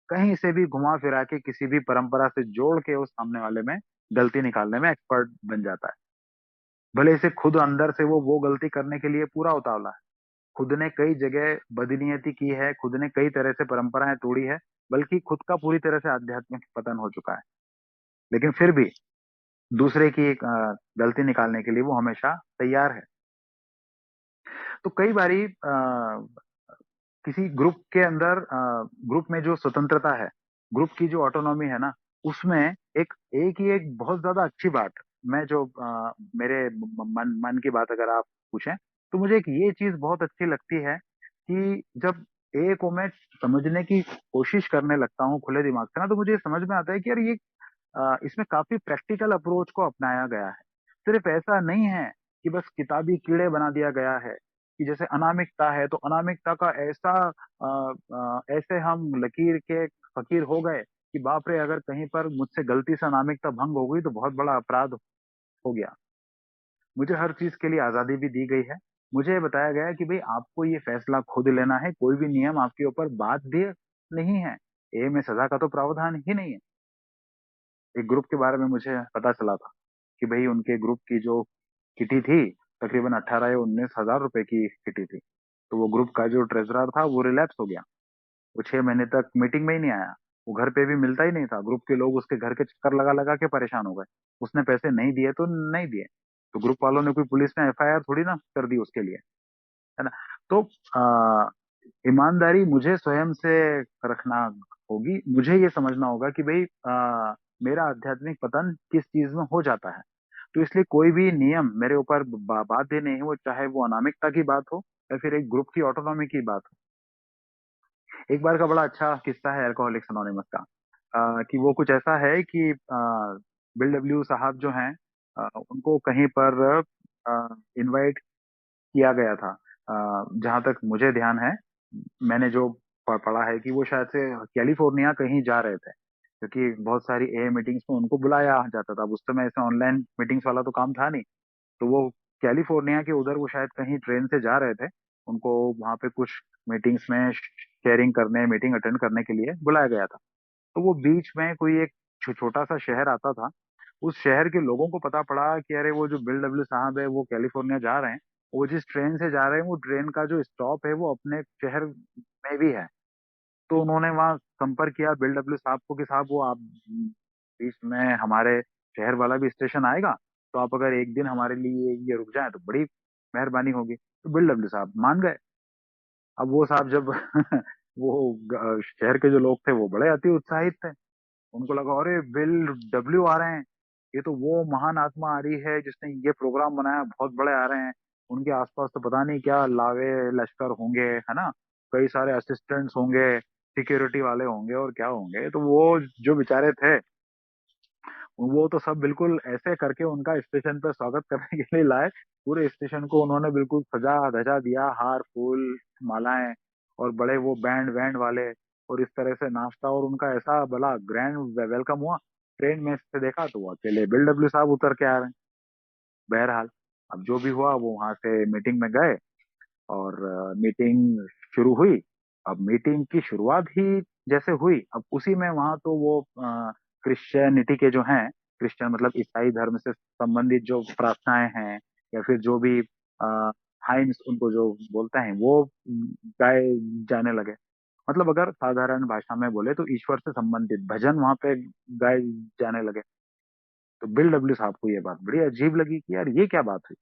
कहीं से भी घुमा फिरा के किसी भी परंपरा से जोड़ के उस सामने वाले में गलती निकालने में एक्सपर्ट बन जाता है। भले से खुद अंदर से वो गलती करने के लिए पूरा उतावला है, खुद ने कई जगह बदनीयती की है, खुद ने कई तरह से परंपराएं तोड़ी है, बल्कि खुद का पूरी तरह से आध्यात्मिक पतन हो चुका है, लेकिन फिर भी दूसरे की एक गलती निकालने के लिए वो हमेशा तैयार है। तो कई बारी किसी ग्रुप के अंदर ग्रुप में जो स्वतंत्रता है, ग्रुप की जो ऑटोनॉमी है ना, उसमें एक एक ही एक बहुत ज्यादा अच्छी बात, मैं जो मेरे मन मन की बात अगर आप पूछें, तो मुझे एक ये चीज बहुत अच्छी लगती है कि जब ए को मैं समझने की कोशिश करने लगता हूँ खुले दिमाग से ना, तो मुझे समझ में आता है कि यार ये इसमें काफी प्रैक्टिकल अप्रोच को अपनाया गया है। सिर्फ ऐसा नहीं है कि बस किताबी कीड़े बना दिया गया है कि जैसे अनामिकता है तो अनामिकता का ऐसा ऐसे हम लकीर के फकीर हो गए कि बाप रे, अगर कहीं पर मुझसे गलती से अनामिकता भंग हो गई तो बहुत बड़ा अपराध हो गया। मुझे हर चीज के लिए आजादी भी दी गई है। मुझे ये बताया गया है कि भाई आपको ये फैसला खुद लेना है, कोई भी नियम आपके ऊपर बाध्य नहीं है, ए में सजा का तो प्रावधान ही नहीं है। एक ग्रुप के बारे में मुझे पता चला था कि भाई उनके ग्रुप की जो किटी थी, तकरीबन 18 या 19 हजार रुपए की किटी थी। तो वो ग्रुप का जो ट्रेजरर था वो रिलैप्स हो गया, वो 6 महीने तक मीटिंग में ही नहीं आया, वो घर पे भी मिलता ही नहीं था, ग्रुप के लोग उसके घर के चक्कर लगा लगा के परेशान हो गए। उसने पैसे नहीं दिए तो नहीं दिए, तो ग्रुप वालों ने कोई पुलिस में एफआईआर थोड़ी ना कर दी उसके लिए, है ना। तो आ, ईमानदारी मुझे स्वयं से रखना होगी, मुझे ये समझना होगा कि भाई मेरा आध्यात्मिक पतन किस चीज में हो जाता है। तो इसलिए कोई भी नियम मेरे ऊपर बाध्य नहीं है, वो चाहे वो अनामिकता की बात हो या फिर एक ग्रुप की ऑटोनॉमी की बात हो। एक बार का बड़ा अच्छा किस्सा है अल्कोहलिक्स अनोनिमस का। कि वो कुछ ऐसा है कि बिल डब्ल्यू साहब जो हैं, उनको कहीं पर इनवाइट किया गया था। जहां तक मुझे ध्यान है, मैंने जो पढ़ा है कि वो शायद से कैलिफोर्निया कहीं जा रहे थे, क्योंकि बहुत सारी ए मीटिंग्स में उनको बुलाया जाता था। अब उस समय ऐसे ऑनलाइन मीटिंग्स वाला तो काम था नहीं। तो वो कैलिफोर्निया के उधर वो शायद कहीं ट्रेन से जा रहे थे। उनको वहां पे कुछ मीटिंग्स में शेयरिंग करने, मीटिंग अटेंड करने के लिए बुलाया गया था। तो वो बीच में कोई एक छोटा सा शहर आता था। उस शहर के लोगों को पता पड़ा कि अरे वो जो बिल डब्ल्यू साहब है वो कैलिफोर्निया जा रहे हैं। वो जिस ट्रेन से जा रहे हैं वो ट्रेन का जो स्टॉप है वो अपने शहर में भी है। तो उन्होंने वहाँ संपर्क किया बिल डब्ल्यू साहब को कि साहब वो आप बीच में हमारे शहर वाला भी स्टेशन आएगा, तो आप अगर एक दिन हमारे लिए ये रुक जाए तो बड़ी मेहरबानी होगी। तो बिल डब्ल्यू साहब मान गए। अब वो साहब जब वो शहर के जो लोग थे वो बड़े अति उत्साहित थे। उनको लगा अरे बिल डब्ल्यू आ रहे हैं, ये तो वो महान आत्मा आ रही है जिसने ये प्रोग्राम बनाया, बहुत बड़े आ रहे हैं। उनके आसपास तो पता नहीं क्या लावे लश्कर होंगे, है ना, कई सारे असिस्टेंट्स होंगे, सिक्योरिटी वाले होंगे और क्या होंगे। तो वो जो बेचारे थे, वो तो सब बिल्कुल ऐसे करके उनका स्टेशन पर स्वागत करने के लिए लाए। पूरे स्टेशन को उन्होंने बिल्कुल सजा धजा दिया, हार फूल मालाएं और बड़े वो बैंड बैंड वाले, और इस तरह से नाश्ता, और उनका ऐसा भला ग्रैंड वेलकम हुआ। ट्रेन में से देखा तो वो अकेले बिल डब्ल्यू साहब उतर के आ रहे हैं। बहरहाल, अब जो भी हुआ वो वहां से मीटिंग में गए और मीटिंग शुरू हुई। अब मीटिंग की शुरुआत ही जैसे हुई, अब उसी में वहां तो वो क्रिश्चियनिटी के जो हैं, क्रिश्चियन मतलब ईसाई धर्म से संबंधित जो प्रार्थनाएं हैं या फिर जो भी हाइम्स उनको जो बोलते हैं वो गाए जाने लगे। मतलब अगर साधारण भाषा में बोले तो ईश्वर से संबंधित भजन वहां पे गाए जाने लगे। तो बिल डब्ल्यू साहब को ये बात बड़ी अजीब लगी कि यार ये क्या बात हुई।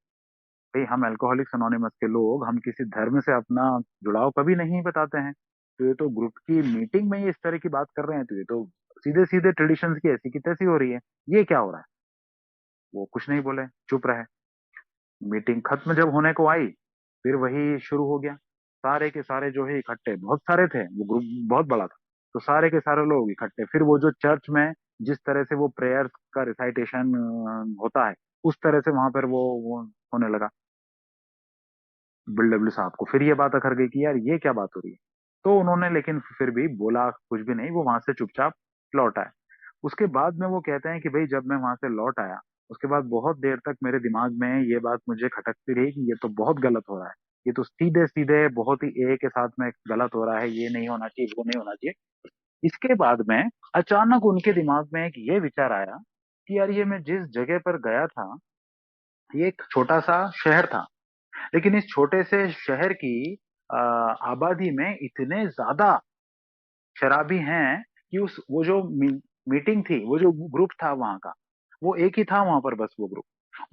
भाई हम अल्कोहलिक्स अनोनिमस के लोग, हम किसी धर्म से अपना जुड़ाव कभी नहीं बताते हैं। तो ये तो ग्रुप की मीटिंग में ही इस तरह की बात कर रहे हैं, तो ये तो सीधे सीधे ट्रेडिशंस की ऐसी की तैसी हो रही है। ये क्या हो रहा है। वो कुछ नहीं बोले, चुप रहे। मीटिंग खत्म जब होने को आई, फिर वही शुरू हो गया। सारे के सारे जो है इकट्ठे, बहुत सारे थे, वो ग्रुप बहुत बड़ा था। तो सारे के सारे लोग इकट्ठे, फिर वो जो चर्च में जिस तरह से वो प्रेयर्स का रिसाइटेशन होता है, उस तरह से वहां पर वो होने लगा। बिल डब्ल्यू साहब को फिर ये बात अखर गई कि यार ये क्या बात हो रही है। तो उन्होंने लेकिन फिर भी बोला कुछ भी नहीं, वो वहां से चुपचाप लौट आए। उसके बाद में वो कहते हैं कि भाई जब मैं वहां से लौट आया, उसके बाद बहुत देर तक मेरे दिमाग में ये बात मुझे खटकती रही कि ये तो बहुत गलत हो रहा है। ये तो सीधे सीधे बहुत ही ए के साथ में गलत हो रहा है, ये नहीं होना चाहिए, वो नहीं होना चाहिए। इसके बाद में अचानक उनके दिमाग में एक ये विचार आया कि यार ये मैं जिस जगह पर गया था, ये एक छोटा सा शहर था, लेकिन इस छोटे से शहर की आबादी में इतने ज्यादा शराबी हैं कि उस वो जो मीटिंग थी, वो जो ग्रुप था वहां का, वो एक ही था वहां पर, बस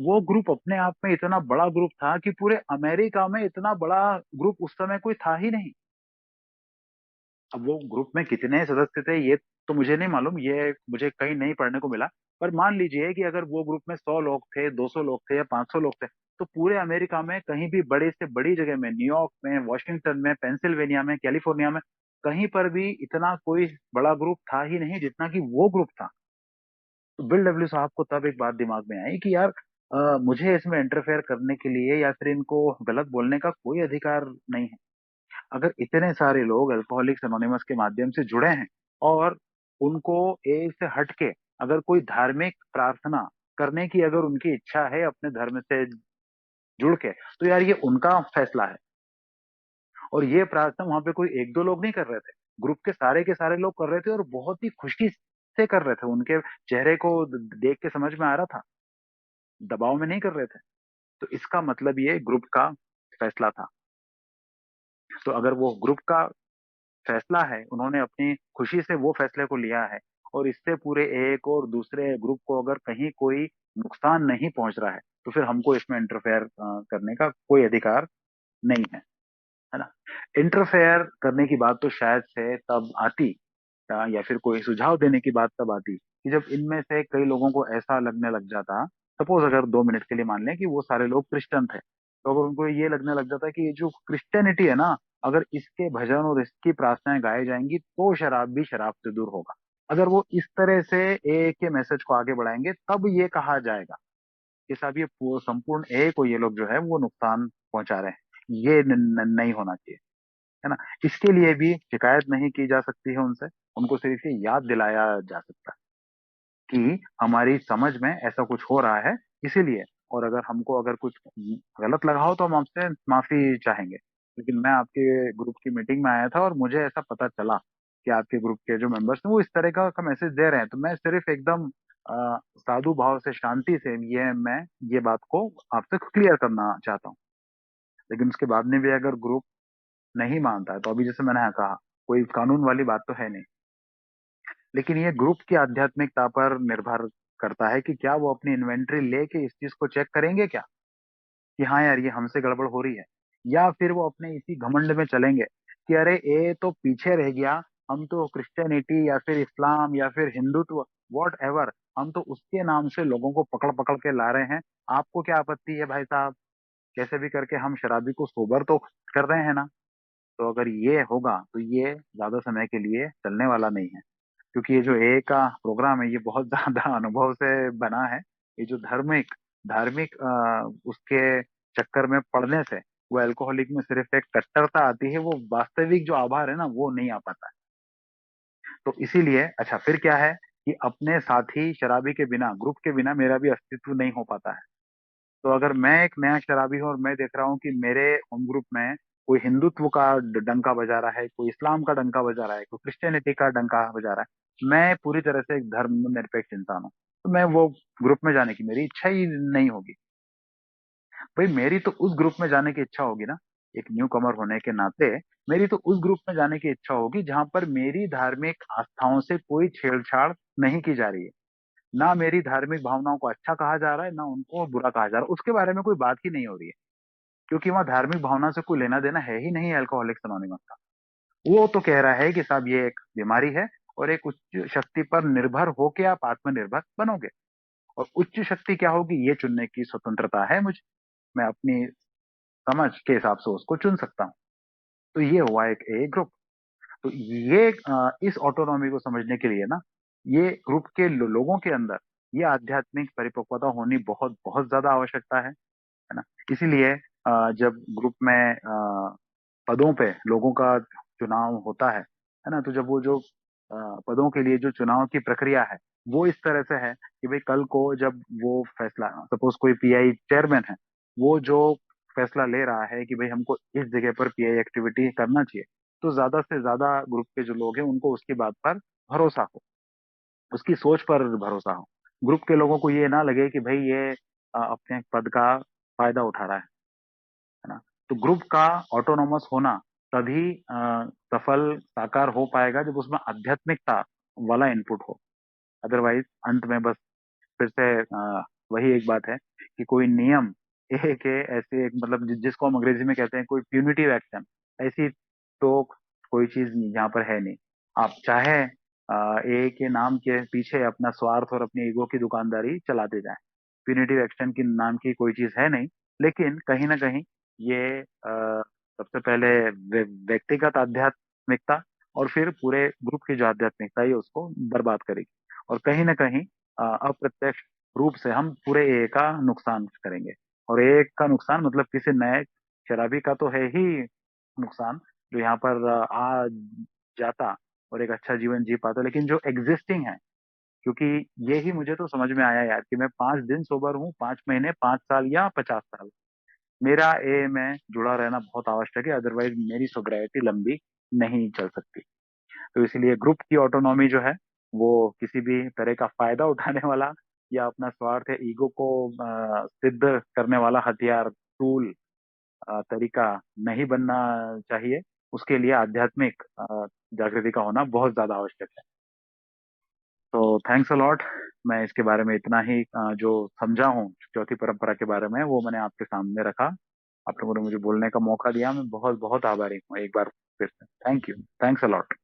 वो ग्रुप अपने आप में इतना बड़ा ग्रुप था कि पूरे अमेरिका में इतना बड़ा ग्रुप उस समय कोई था ही नहीं। अब वो ग्रुप में कितने सदस्य थे ये तो मुझे नहीं मालूम, ये मुझे कहीं नहीं पढ़ने को मिला। पर मान लीजिए कि अगर वो ग्रुप में 100 लोग थे, 200 लोग थे या 500 लोग थे, तो पूरे अमेरिका में कहीं भी बड़े से बड़ी जगह में, न्यूयॉर्क में, वॉशिंगटन में, पेंसिल्वेनिया में, कैलिफोर्निया में, कहीं पर भी इतना कोई बड़ा ग्रुप था ही नहीं जितना कि वो ग्रुप था। तो बिल डब्ल्यू साहब को तब एक बात दिमाग में आई कि यार मुझे इसमें इंटरफेयर करने के लिए या फिर इनको गलत बोलने का कोई अधिकार नहीं है। अगर इतने सारे लोग अल्कोहलिक्स एनोनिमस के माध्यम से जुड़े हैं और उनको ए से हट के अगर कोई धार्मिक प्रार्थना करने की अगर उनकी इच्छा है अपने धर्म से जुड़ के, तो यार ये उनका फैसला है। और ये प्रार्थना वहां पे कोई एक दो लोग नहीं कर रहे थे, ग्रुप के सारे लोग कर रहे थे, और बहुत ही खुशी से कर रहे थे। उनके चेहरे को देख के समझ में आ रहा था, दबाव में नहीं कर रहे थे। तो इसका मतलब ये ग्रुप का फैसला था। तो अगर वो ग्रुप का फैसला है, उन्होंने अपनी खुशी से वो फैसले को लिया है, और इससे पूरे एक और दूसरे ग्रुप को अगर कहीं कोई नुकसान नहीं पहुंच रहा है, तो फिर हमको इसमें इंटरफेयर करने का कोई अधिकार नहीं है ना। इंटरफेयर करने की बात तो शायद से तब आती, या फिर कोई सुझाव देने की बात तब आती कि जब इनमें से कई लोगों को ऐसा लगने लग जाता सपोज अगर 2 मिनट के लिए मान लें कि वो सारे लोग क्रिश्चियन थे, तो अगर उनको ये लगने लग जाता है कि ये जो क्रिश्चियनिटी है ना, अगर इसके भजन और इसकी प्रार्थनाएं गाई जाएंगी तो शराब भी शराब से दूर होगा, अगर वो इस तरह से ए के मैसेज को आगे बढ़ाएंगे तब ये कहा जाएगा कि साहब ये संपूर्ण ए को ये लोग जो है वो नुकसान पहुंचा रहे हैं। ये नहीं होना चाहिए, है ना। इसके लिए भी शिकायत नहीं की जा सकती है उनसे, उनको सिर्फ ये याद दिलाया जा सकता है कि हमारी समझ में ऐसा कुछ हो रहा है, इसीलिए। और अगर हमको अगर कुछ गलत लगा हो तो हम आपसे माफी चाहेंगे। लेकिन मैं आपके ग्रुप की मीटिंग में आया था और मुझे ऐसा पता चला कि आपके ग्रुप के जो मेंबर्स हैं वो इस तरह का मैसेज दे रहे हैं, तो मैं सिर्फ एकदम साधु भाव से, शांति से मैं ये बात को आपसे क्लियर करना चाहता हूँ। लेकिन उसके बाद में भी अगर ग्रुप नहीं मानता है तो अभी जैसे मैंने कहा, कोई कानून वाली बात तो है नहीं, लेकिन ये ग्रुप की आध्यात्मिकता पर निर्भर करता है कि क्या वो अपनी इन्वेंट्री लेके इस चीज को चेक करेंगे क्या, कि हाँ यार ये हमसे गड़बड़ हो रही है, या फिर वो अपने इसी घमंड में चलेंगे कि अरे ये तो पीछे रह गया, हम तो क्रिश्चियनिटी या फिर इस्लाम या फिर हिंदुत्व वॉट एवर, हम तो उसके नाम से लोगों को पकड़ पकड़ के ला रहे हैं, आपको क्या आपत्ति है भाई साहब, कैसे भी करके हम शराबी को सोबर तो कर रहे हैं ना। तो अगर ये होगा तो ये ज्यादा समय के लिए चलने वाला नहीं है, क्योंकि ये जो ए का प्रोग्राम है ये बहुत ज्यादा अनुभव से बना है। ये जो धार्मिक धार्मिक उसके चक्कर में पड़ने से वो अल्कोहलिक में सिर्फ एक कट्टरता आती है, वो वास्तविक जो आभार है ना वो नहीं आ पाता है। तो इसीलिए अच्छा फिर क्या है कि अपने साथी शराबी के बिना, ग्रुप के बिना मेरा भी अस्तित्व नहीं हो पाता है। तो अगर मैं एक नया शराबी हूँ और मैं देख रहा हूँ कि मेरे होम ग्रुप में कोई हिंदुत्व का डंका बजा रहा है, कोई इस्लाम का डंका बजा रहा है, कोई क्रिश्चियनिटी का डंका बजा रहा है, मैं पूरी तरह से एक धर्म निरपेक्ष इंसान हूँ, तो मैं वो ग्रुप में जाने की मेरी इच्छा ही नहीं होगी। भाई मेरी तो उस ग्रुप में जाने की इच्छा होगी ना, एक न्यू कमर होने के नाते मेरी तो उस ग्रुप में जाने की इच्छा होगी जहां पर मेरी धार्मिक आस्थाओं से कोई छेड़छाड़ नहीं की जा रही है, ना मेरी धार्मिक भावनाओं को अच्छा कहा जा रहा है ना उनको बुरा कहा जा रहा है, उसके बारे में कोई बात ही नहीं हो रही है, क्योंकि वहाँ धार्मिक भावना से कोई लेना देना है ही नहीं अल्कोहलिक्स अनोनिमस का। वो तो कह रहा है कि साहब ये एक बीमारी है और एक उच्च शक्ति पर निर्भर होके आप आत्मनिर्भर बनोगे, और उच्च शक्ति क्या होगी ये चुनने की स्वतंत्रता है मुझे, मैं अपनी समझ के हिसाब से उसको चुन सकता हूँ। तो ये हुआ एक ए ग्रुप। तो ये इस ऑटोनॉमी को समझने के लिए ना, ये ग्रुप के लोगों के अंदर ये आध्यात्मिक परिपक्वता होनी बहुत बहुत ज्यादा आवश्यकता है ना। इसीलिए जब ग्रुप में पदों पे लोगों का चुनाव होता है ना, तो जब वो जो पदों के लिए जो चुनाव की प्रक्रिया है वो इस तरह से है कि भाई कल को जब वो फैसला, सपोज कोई पीआई चेयरमैन है, वो जो फैसला ले रहा है कि भाई हमको इस जगह पर पीआई एक्टिविटी करना चाहिए, तो ज्यादा से ज्यादा ग्रुप के जो लोग हैं उनको उसकी बात पर भरोसा हो, उसकी सोच पर भरोसा हो, ग्रुप के लोगों को ये ना लगे कि भाई ये अपने पद का फायदा उठा रहा है ना। तो ग्रुप का ऑटोनोमस होना तभी सफल साकार हो पाएगा जब उसमें आध्यात्मिकता वाला इनपुट हो। अदरवाइज अंत में बस फिर से वही एक बात है कि कोई नियम ए के ऐसे एक मतलब जिसको हम अंग्रेजी में कहते हैं कोई प्यूनिटिव एक्शन, ऐसी तो कोई चीज यहाँ पर है नहीं। आप चाहे ए के नाम के पीछे अपना स्वार्थ और अपनी ईगो की दुकानदारी चलाते जाएं, प्यूनिटिव एक्शन की नाम की कोई चीज है नहीं। लेकिन कहीं ना कहीं ये सबसे पहले व्यक्तिगत आध्यात्मिकता और फिर पूरे ग्रुप की जो आध्यात्मिकता है ये उसको बर्बाद करेगी, और कहीं ना कहीं अप्रत्यक्ष रूप से हम पूरे ए का नुकसान करेंगे। और ए का नुकसान मतलब किसी नए शराबी का तो है ही नुकसान, जो यहाँ पर आ जाता और एक अच्छा जीवन जी पाता, लेकिन जो एग्जिस्टिंग है, क्योंकि ये ही मुझे तो समझ में आया यार कि मैं 5 दिन सोबर हूँ, 5 महीने, 5 साल या 50 साल, मेरा ए में जुड़ा रहना बहुत आवश्यक है, अदरवाइज मेरी सोब्राइटी लंबी नहीं चल सकती। तो इसीलिए ग्रुप की ऑटोनॉमी जो है वो किसी भी तरह का फायदा उठाने वाला या अपना स्वार्थ या ईगो को सिद्ध करने वाला हथियार, टूल, तरीका नहीं बनना चाहिए। उसके लिए आध्यात्मिक जागृति का होना बहुत ज्यादा आवश्यक है। तो थैंक्स अ लॉट। मैं इसके बारे में इतना ही जो समझा हूँ चौथी परंपरा के बारे में वो मैंने आपके सामने रखा। आप लोगों ने मुझे बोलने का मौका दिया, मैं बहुत बहुत आभारी हूँ एक बार फिर से। Thank you, thanks a lot.